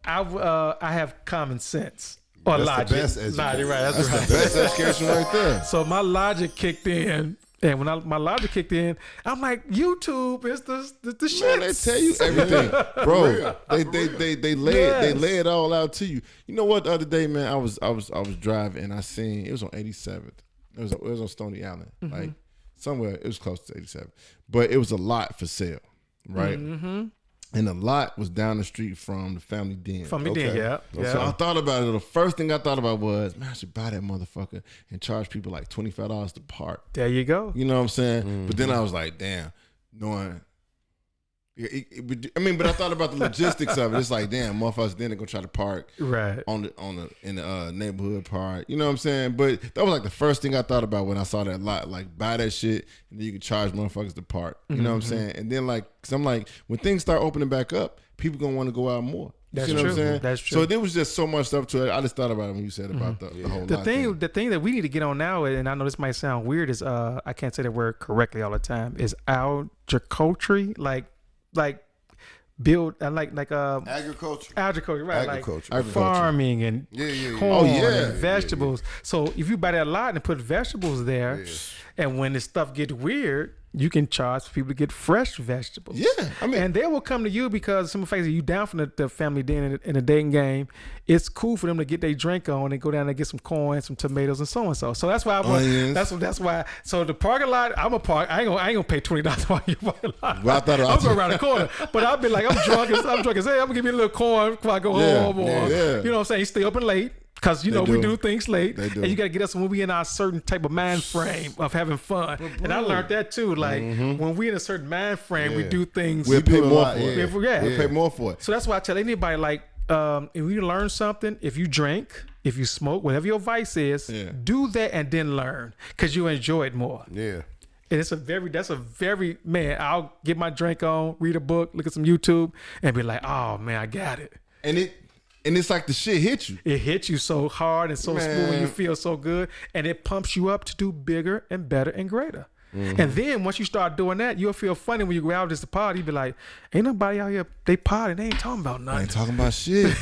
I have common sense or That's logic. The best education. Logic, right? That's the best education right there. So my logic kicked in. And when my logic kicked in, I'm like, YouTube is the shit. Man, they tell you everything, bro. They lay it all out to you. You know what? The other day, man, I was driving and I seen it was on 87th. It was on Stony Island, like somewhere. It was close to 87, but it was a lot for sale, right? And the lot was down the street from the Family Den. Family Den, yeah. So I thought about it. The first thing I thought about was, man, I should buy that motherfucker and charge people like $25 to park. There you go. You know what I'm saying? But then I was like, damn, knowing But I thought about the logistics of it. It's like, damn, motherfuckers then they're gonna try to park Right. in the neighborhood park. You know what I'm saying? But that was like the first thing I thought about when I saw that lot. Like, buy that shit and then you can charge motherfuckers to park. You know what I'm saying? And then like, cause I'm like, when things start opening back up, people gonna want to go out more. That's you know true. what I'm saying? That's true. So there was just so much stuff to it. I just thought about it when you said about the whole lot thing. The thing that we need to get on now, and I know this might sound weird, is I can't say the word correctly all the time. Is agriculture, like build like agriculture, right? Agriculture. Like farming and corn and vegetables. So if you buy that lot and put vegetables there, and when this stuff gets weird, you can charge people to get fresh vegetables. Yeah, I mean, and they will come to you because some fact you down from the family dinner in a dating game. It's cool for them to get their drink on and go down and get some corn, some tomatoes, and so and so. So that's why that's why. So the parking lot, I ain't gonna pay $20 for your parking lot. Well, I'm going around the corner, but I'll be like, I'm drunk as hey, I'm gonna give me a little corn before I go home, or you know what I'm saying? You stay up and late. Because, we do things late. And you got to get us when we in our certain type of mind frame of having fun. And I learned that too. Like, when we in a certain mind frame, we do things. We'll pay more for it. We'll pay more for it. So that's why I tell anybody, like, if you learn something, if you drink, if you smoke, whatever your vice is, do that and then learn. Because you enjoy it more. Yeah. And that's a very, man, I'll get my drink on, read a book, look at some YouTube, and be like, oh, man, I got it. And it's like the shit hit you. It hits you so hard and so smooth and you feel so good. And it pumps you up to do bigger and better and greater. And then once you start doing that, you'll feel funny when you go out to the party. You be like, ain't nobody out here, they party, they ain't talking about nothing. They ain't talking about shit.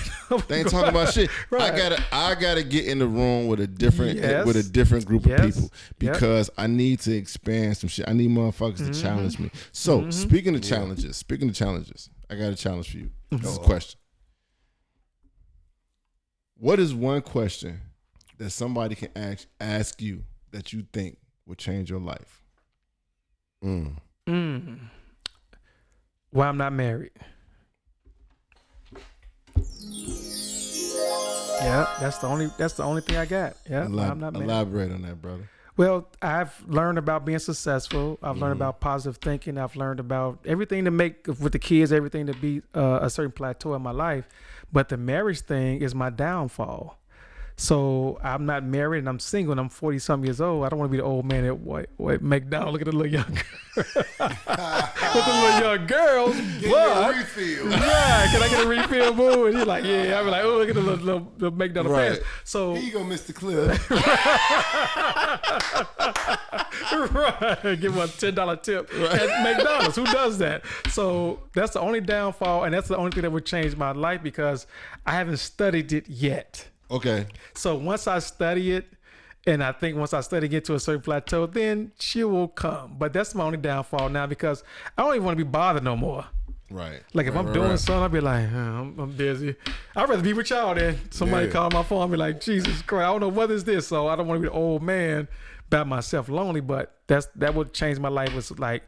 They ain't talking about shit. Right. I gotta get in the room with a different group of people because I need to expand some shit. I need motherfuckers to challenge me. So speaking of challenges, I got a challenge for you. This is a question. What is one question that somebody can ask you that you think will change your life? Why I'm not married. Yeah, that's the only thing I got. Yeah, why I'm not married. Elaborate on that, brother. Well, I've learned about being successful. I've learned about positive thinking. I've learned about everything to make with the kids, everything to be a certain plateau in my life. But the marriage thing is my downfall. So I'm not married and I'm single and I'm 40-something years old. I don't want to be the old man at McDonald's. Look at the little young with the little young girls. Get a refill. Right. Can I get a refill, boo? And he's like, yeah. I'll be like, oh, look at the little McDonald's pants. So here you go, Mr. Cliff. Right. Give one $10 tip at McDonald's. Who does that? So that's the only downfall, and that's the only thing that would change my life because I haven't studied it yet. Okay. So once I study it, and I think once I study get to a certain plateau, then she will come. But that's my only downfall now because I don't even want to be bothered no more. Right. Like if I'm doing something, I'll be like, I'm busy. I'd rather be with y'all than somebody call my phone and be like, Jesus Christ, I don't know what is this. So I don't want to be the old man by myself lonely. But that would change my life. Was like,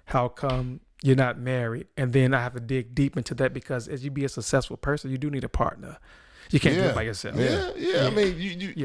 how come you're not married? And then I have to dig deep into that because as you be a successful person, you do need a partner. You can't do it by yourself. Yeah. I mean,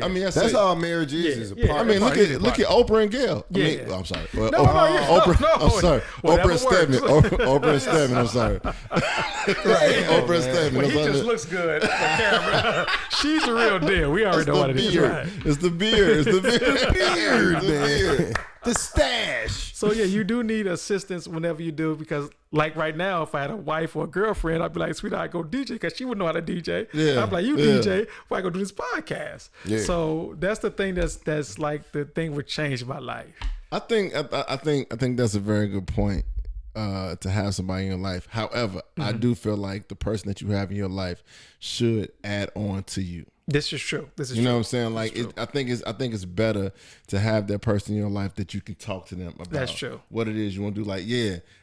I mean, that's all marriage is a partner. I mean, look at Oprah and Gail. I'm sorry. Well, Oprah. I'm sorry. Oprah and Stedman. Oprah and Stedman. I'm sorry. Right. Oprah and Stedman. Well, he just looks good on camera. She's the real deal. We already know what it is. Right. It's the beard. It's the beard, man. The stash. So yeah, you do need assistance whenever you do because like right now, if I had a wife or a girlfriend, I'd be like, sweetheart, go DJ because she would know how to DJ. Yeah. I'd be like, you DJ, why I go do this podcast? Yeah. So that's the thing that's like the thing would change my life. I think that's a very good point to have somebody in your life. However, I do feel like the person that you have in your life should add on to you. This is true. You know what I'm saying? Like, I think it's better to have that person in your life that you can talk to them about. That's true. What it is you want to do. Like,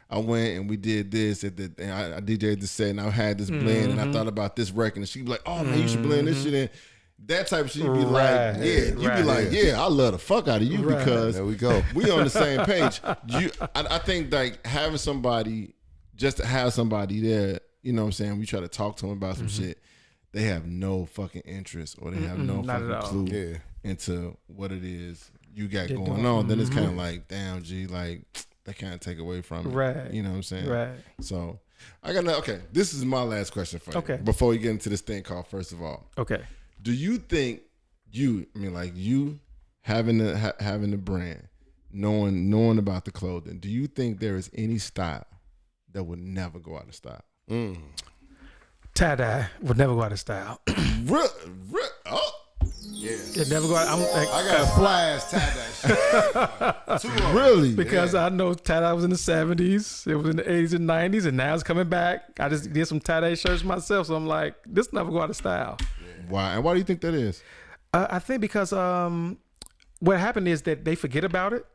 I went and we did this and I DJ'd this set and I had this blend and I thought about this record and she'd be like, oh man, you should blend this shit in. That type of shit, you'd be like, you'd be like, I love the fuck out of you because there we go. We on the same page. I think like having somebody, just to have somebody there, you know what I'm saying? We try to talk to them about some shit. They have no fucking interest or they have no fucking clue into what it is you got going on. Then it's kind of like, damn, G, like, they can't take away from it. Right. You know what I'm saying? Right. So I got okay. This is my last question for you. Okay. Before we get into this thing called First of All. Okay. Do you think you having the brand, knowing about the clothing, do you think there is any style that would never go out of style? Tie-dye would never go out of style. Yeah. It never go out. I got a flash tie-dye shit. Really? Because I know tie-dye was in the 70s, it was in the 80s and 90s, and now it's coming back. I just did some tie-dye shirts myself, so I'm like, this never go out of style. Why? And why do you think that is? I think because what happened is that they forget about it,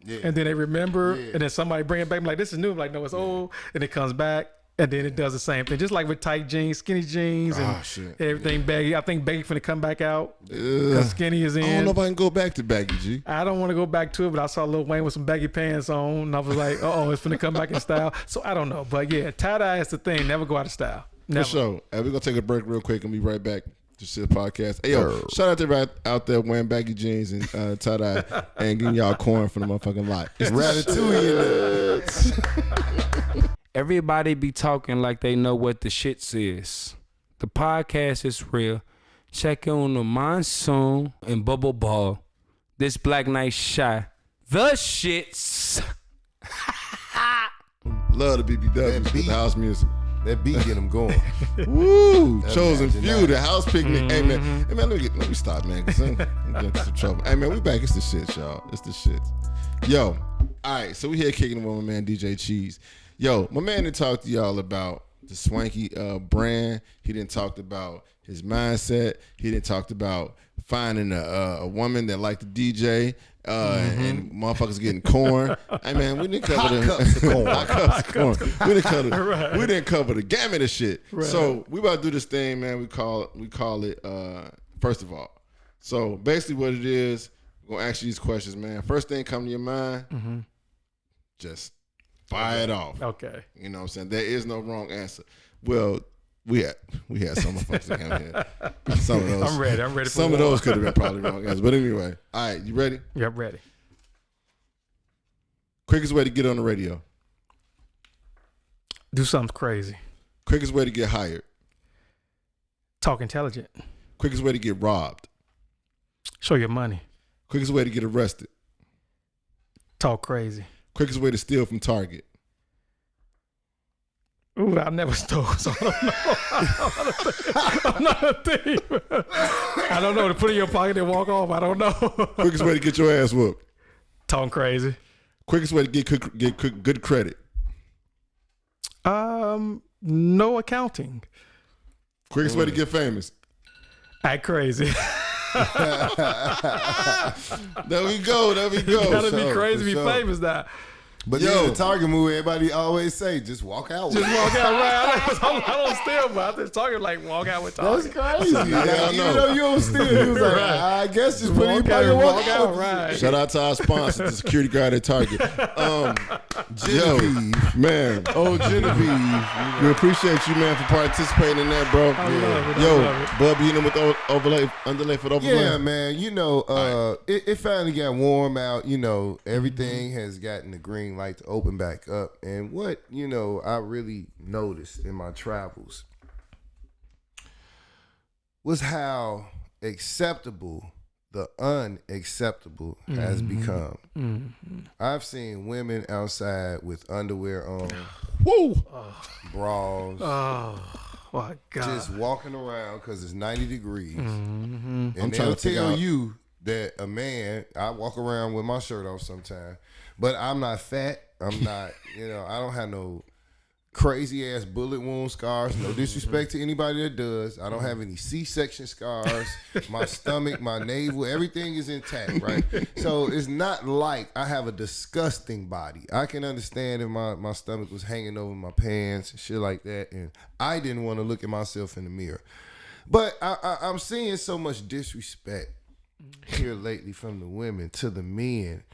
and then they remember, and then somebody bring it back. I'm like, this is new. I'm like, no, it's old, and it comes back, and then it does the same thing. Just like with tight jeans, skinny jeans, and everything baggy. I think baggy finna come back out because skinny is in. I don't know if I can go back to baggy, G. I don't want to go back to it, but I saw Lil Wayne with some baggy pants on, and I was like, it's finna come back in style. So I don't know, but yeah, tie-dye is the thing. Never go out of style. Never. For sure. Hey, we're gonna take a break real quick and be right back. Shit podcast. Hey, yo, shout out to everybody out there wearing baggy jeans and tie-dye and getting y'all corn from the motherfucking lot. It's Ratatouille. Everybody be talking like they know what the shits is. The podcast is real. Check on the Monsoon and Bubble Ball. This Black Knight Shy. The shits. Love the BBWs with the house music. That beat get them going. Woo! Chosen few, the house picnic. Hey man, let me stop, man. Cause I'm getting into some trouble. Hey man, we back. It's the shit, y'all. It's the shit. Yo, all right. So we here kicking it with my man DJ Cheese. Yo, my man didn't talk to y'all about the swanky brand. He didn't talk about his mindset. He didn't talk about finding a woman that liked the DJ. And motherfuckers getting corn. Hey man, we didn't cover cups of corn. Hot cups of corn. We didn't cover the gamut of shit. Right. So we about to do this thing, man. We call it First of All. So basically, what it is, we're gonna ask you these questions, man. First thing come to your mind, just fire it off. Okay. You know what I'm saying? There is no wrong answer. Well, we had some of us that came here. Some of those. I'm ready. For some of those could have been probably wrong answers. But anyway, all right, you ready? Yep, ready. Quickest way to get on the radio. Do something crazy. Quickest way to get hired. Talk intelligent. Quickest way to get robbed. Show your money. Quickest way to get arrested. Talk crazy. Quickest way to steal from Target. Ooh, I never stole, so I don't know. I'm not a thief. I don't know. To put it in your pocket and walk off, I don't know. Quickest way to get your ass whooped. Talking crazy. Quickest way to get good credit. No accounting. Quickest way to get famous. Act crazy. There we go. You gotta be crazy to be famous now. But then the Target movie, everybody always say, just walk out. Just walk out, right? I don't steal, but I'm just talking like walk out with Target. That's crazy. Even though you don't steal, he was like, I guess just put it in your walk out. Right. Shout out to our sponsor, the security guard at Target. Genevieve, man. Oh, Genevieve. We appreciate you, man, for participating in that, bro. Bub, you know, with the underlay for the overlay. Yeah, man. You know, it finally got warm out. You know, everything has gotten the green light to open back up. And what, you know, I really noticed in my travels was how acceptable the unacceptable has become. I've seen women outside with underwear on, bras, my God, just walking around because it's 90 degrees. And they'll tell you that a man, I walk around with my shirt off sometimes, but I'm not fat. I'm not, you know, I don't have no crazy ass bullet wound scars. No disrespect to anybody that does. I don't have any C-section scars. My stomach, my navel, everything is intact, right? So it's not like I have a disgusting body. I can understand if my stomach was hanging over my pants and shit like that, and I didn't want to look at myself in the mirror. But I'm seeing so much disrespect here lately from the women to the men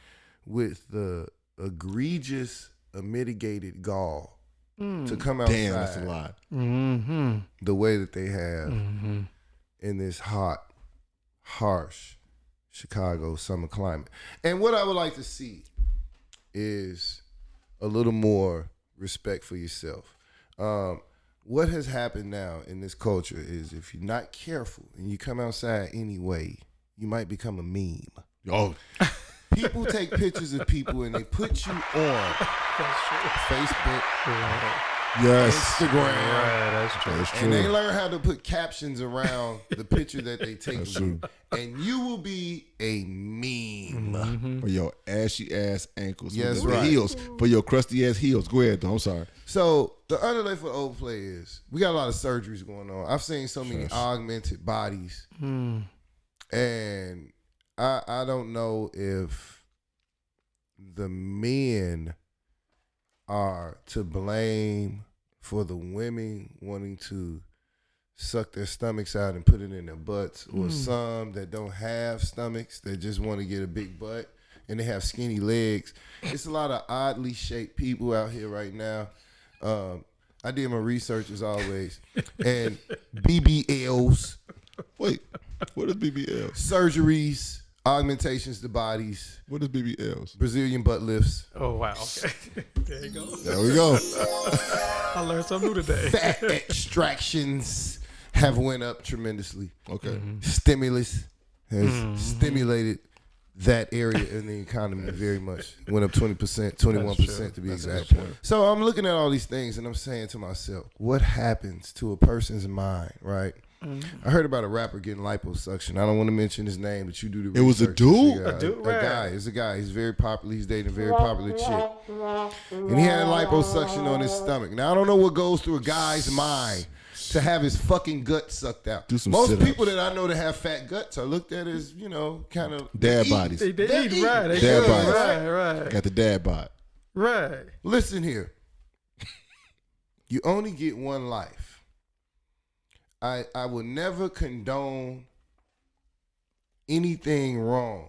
with the egregious, mitigated gall to come outside. Damn, that's a lot. The way that they have in this hot, harsh Chicago summer climate. And what I would like to see is a little more respect for yourself. What has happened now in this culture is if you're not careful and you come outside anyway, you might become a meme. Oh, People take pictures of people and they put you on Facebook, yes. Instagram. Right, that's true. That's And they true. learn how to put captions around the picture that they take That's of you. true. And you will be a meme. For your ashy ass ankles. Yes, the right. heels. For your crusty ass heels. Go ahead, though. I'm sorry. So the underlay for the old play is we got a lot of surgeries going on. I've seen so many Yes. augmented bodies. And I don't know if the men are to blame for the women wanting to suck their stomachs out and put it in their butts, or some that don't have stomachs that just want to get a big butt and they have skinny legs. It's a lot of oddly shaped people out here right now. I did my research as always, and BBLs, Wait, what is BBLs? surgeries, augmentations to bodies, What is BBLs? Brazilian butt lifts, Oh wow. Okay. There you go. There we go. I learned something new today. fat extractions have went up tremendously. Okay. Stimulus has stimulated that area in the economy very much. Went up 20%, 21% to be exact. So I'm looking at all these things and I'm saying to myself, what happens to a person's mind, right? I heard about a rapper getting liposuction. I don't want to mention his name, but you do the research. It was a and dude? figure out. A dude? A Right. guy. It's a guy. He's very popular. He's dating a very popular chick. And he had liposuction on his stomach. Now, I don't know what goes through a guy's mind to have his fucking gut sucked out. Do some Most sit-ups. people that I know that have fat guts are looked at as, kind of Dad bodies. They They're eat eating. right. They Dad good. bodies. Right. Got the dad bod. Right. Listen here. You only get one life. I will never condone anything wrong.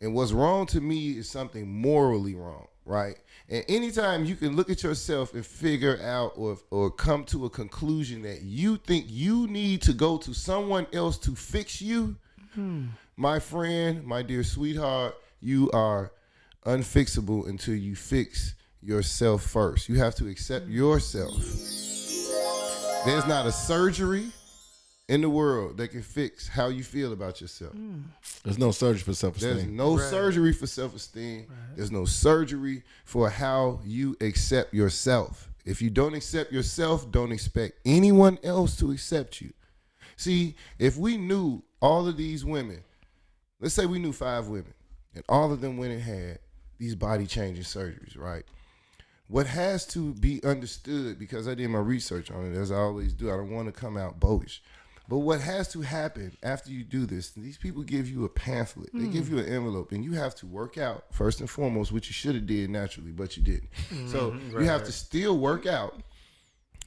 And what's wrong to me is something morally wrong, right? And anytime you can look at yourself and figure out or come to a conclusion that you think you need to go to someone else to fix you, my friend, my dear sweetheart, you are unfixable until you fix yourself first. You have to accept yourself. There's not a surgery in the world that can fix how you feel about yourself. There's no surgery for There's self-esteem. no surgery for self-esteem. There's no surgery for how you accept yourself. If you don't accept yourself, don't expect anyone else to accept you. See, if we knew all of these women, let's say we knew 5 women, and all of them went and had these body-changing surgeries, right? What has to be understood, because I did my research on it, as I always do, I don't want to come out bogus. But what has to happen after you do this, these people give you a pamphlet. They give you an envelope, and you have to work out, first and foremost, which you should have did naturally, but you didn't. So you have to still work out.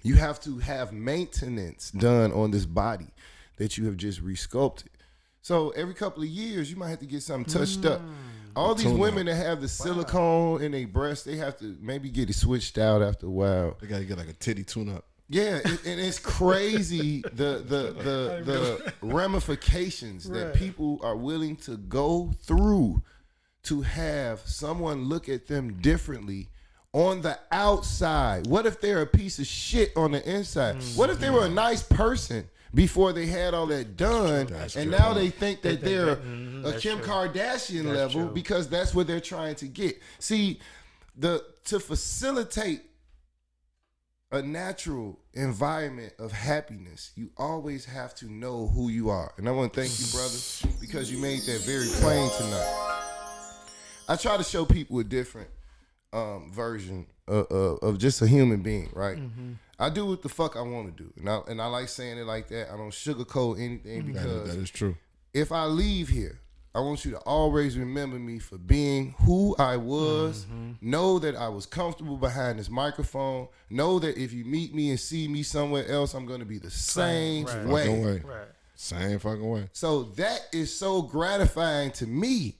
You have to have maintenance done on this body that you have just resculpted. So every couple of years, you might have to get something touched up. All these women that have the silicone in their breasts, they have to maybe get it switched out after a while. They got to get like a titty tune-up. Yeah, and it's crazy the ramifications that people are willing to go through to have someone look at them differently on the outside. What if they're a piece of shit on the inside? What if they were a nice person before they had all that done, and now they think that they're a Kim Kardashian level because that's what they're trying to get. See, to facilitate a natural environment of happiness, you always have to know who you are. And I want to thank you, brother, because you made that very plain tonight. I try to show people a different version of just a human being, right? I do what the fuck I want to do. And I like saying it like that. I don't sugarcoat anything because That is true. if I leave here, I want you to always remember me for being who I was. Know that I was comfortable behind this microphone. Know that if you meet me and see me somewhere else, I'm going to be the same way. Fucking way. Right. Same fucking way. So that is so gratifying to me.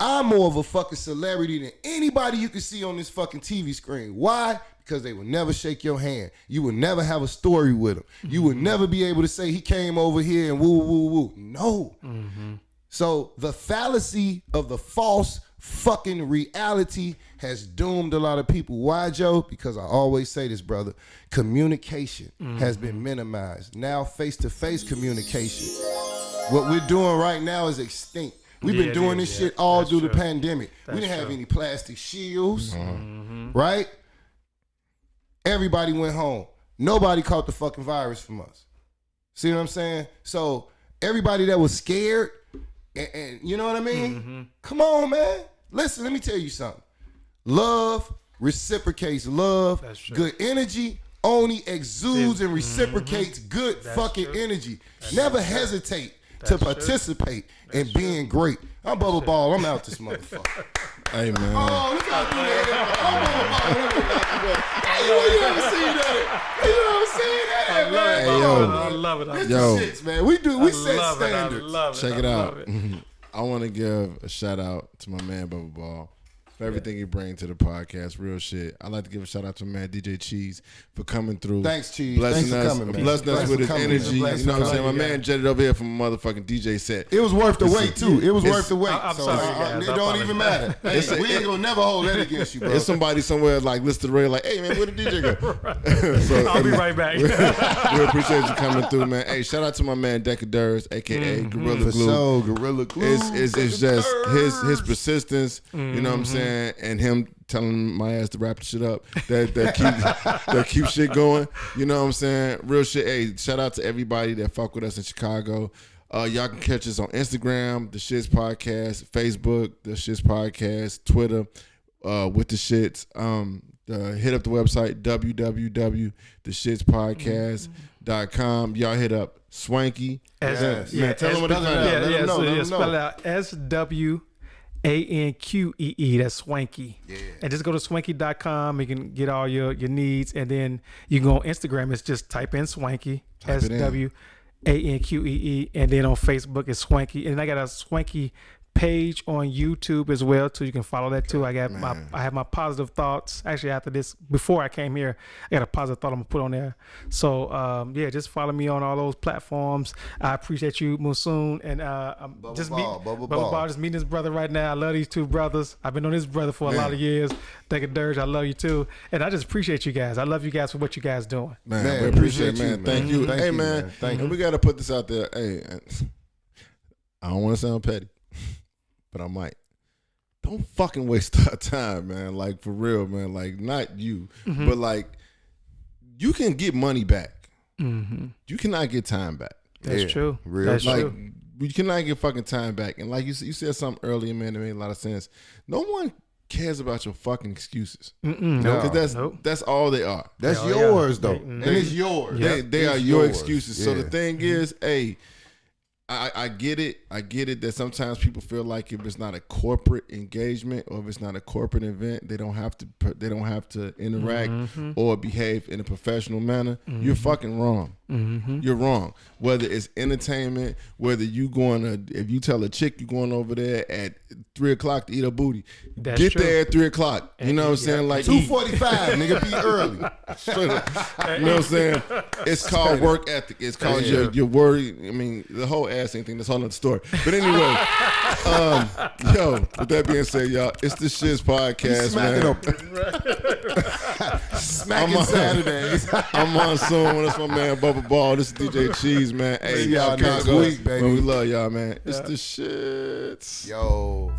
I'm more of a fucking celebrity than anybody you can see on this fucking TV screen. Why? Because they will never shake your hand. You will never have a story with them. You will never be able to say he came over here and woo, woo, woo. No. So the fallacy of the false fucking reality has doomed a lot of people. Why, Joe? Because I always say this, brother. Communication has been minimized. Now face-to-face communication. What we're doing right now is extinct. We've been doing this shit all through the pandemic. We didn't have any plastic shields, right? Everybody went home. Nobody caught the fucking virus from us. See what I'm saying? So everybody that was scared, and you know what I mean? Come on, man. Listen, let me tell you something. Love reciprocates love. Good energy only exudes and reciprocates good fucking energy. Never hesitate to participate in being great. I'm Bubba Ball. I'm out this motherfucker. Hey, man. Oh, look how I do that. You never seen that. You never seen that, man. Hey, yo. I love it. It's the shits, man. We set standards. Check it out. I want to give a shout out to my man Bubba Ball for everything he brings to the podcast. Real shit. I'd like to give a shout out to my man DJ Cheese for coming through. Thanks, Cheese. Blessing Thanks us, for coming, man. blessing us with his energy. You know what I'm saying? My Yeah. man jetted over here from a motherfucking DJ set. It was worth the wait, too. It was worth the wait. I'm So, sorry, guys. it don't even matter. Hey, we ain't gonna never hold that against you, bro. There's somebody somewhere like listed radio like, hey man, where the DJ go? So, I'll be right back. we appreciate you coming through, man. Hey, shout out to my man Decadurs, aka Gorilla For Glue. sure, Gorilla Glue. It's just his persistence, you know what I'm saying, and him telling my ass to wrap the shit up that keep shit going. You know what I'm saying? Real shit. Hey, shout out to everybody that fuck with us in Chicago. Y'all can catch us on Instagram, The Shits Podcast, Facebook, The Shits Podcast, Twitter, with The Shits. Hit up the website, www.theshitspodcast.com. Y'all hit up Swanky. Yes. Man, tell them what it's Let them know. Spell it out SWANQEE. That's Swanky. Yeah. And just go to swanky.com. You can get all your needs. And then you can go on Instagram. It's just type in Swanky. Type it in. SWANQEE. And then on Facebook, it's Swanky. And I got a Swanky page on YouTube as well, too. You can follow that too. I have my positive thoughts. Actually, after this, before I came here, I got a positive thought I'm gonna put on there. So just follow me on all those platforms. I appreciate you, Musoon, and Bubba just Ball, meet Bubba Bubba Ball. Just meeting this brother right now. I love these two brothers. I've been on this brother for a lot of years. Thinking Dirge, I love you too, and I just appreciate you guys. I love you guys for what you guys doing. Man, we appreciate it, man. Thank you. Thank Hey, you, man. Thank And we got to put this out there. Hey, I don't want to sound petty, but I might. Don't fucking waste our time, man. Like, for real, man. Like, not you, but like, you can get money back. You cannot get time back. That's true. Real. That's Like, true. you cannot get fucking time back. And like you said something earlier, man, that made a lot of sense. No one cares about your fucking excuses. No. Because that's all they are. That's Hell yeah. yours, though. And it's yours. They are It's your yours. excuses. So the Yeah. thing is, hey, I get it. I get it that sometimes people feel like if it's not a corporate engagement or if it's not a corporate event, they don't have to interact or behave in a professional manner. You're fucking wrong. You're wrong. Whether it's entertainment, whether if you tell a chick you're going over there at 3:00 to eat a booty, That's get true. there at 3:00. You know what I'm saying? Like 2:45, nigga, be early. straight up. You know what I'm saying? It's called work ethic. It's called your worry. I mean, the whole ass thing, that's a whole other story. But anyway, with that being said, y'all, it's the Shits Podcast, man. Smacking Saturdays. I'm Monsoon. That's my man Bubba Ball. This is DJ Cheese, man. Hey, See y'all next Chicago, week, baby. Man, we love y'all, man. It's the Shits. Yo.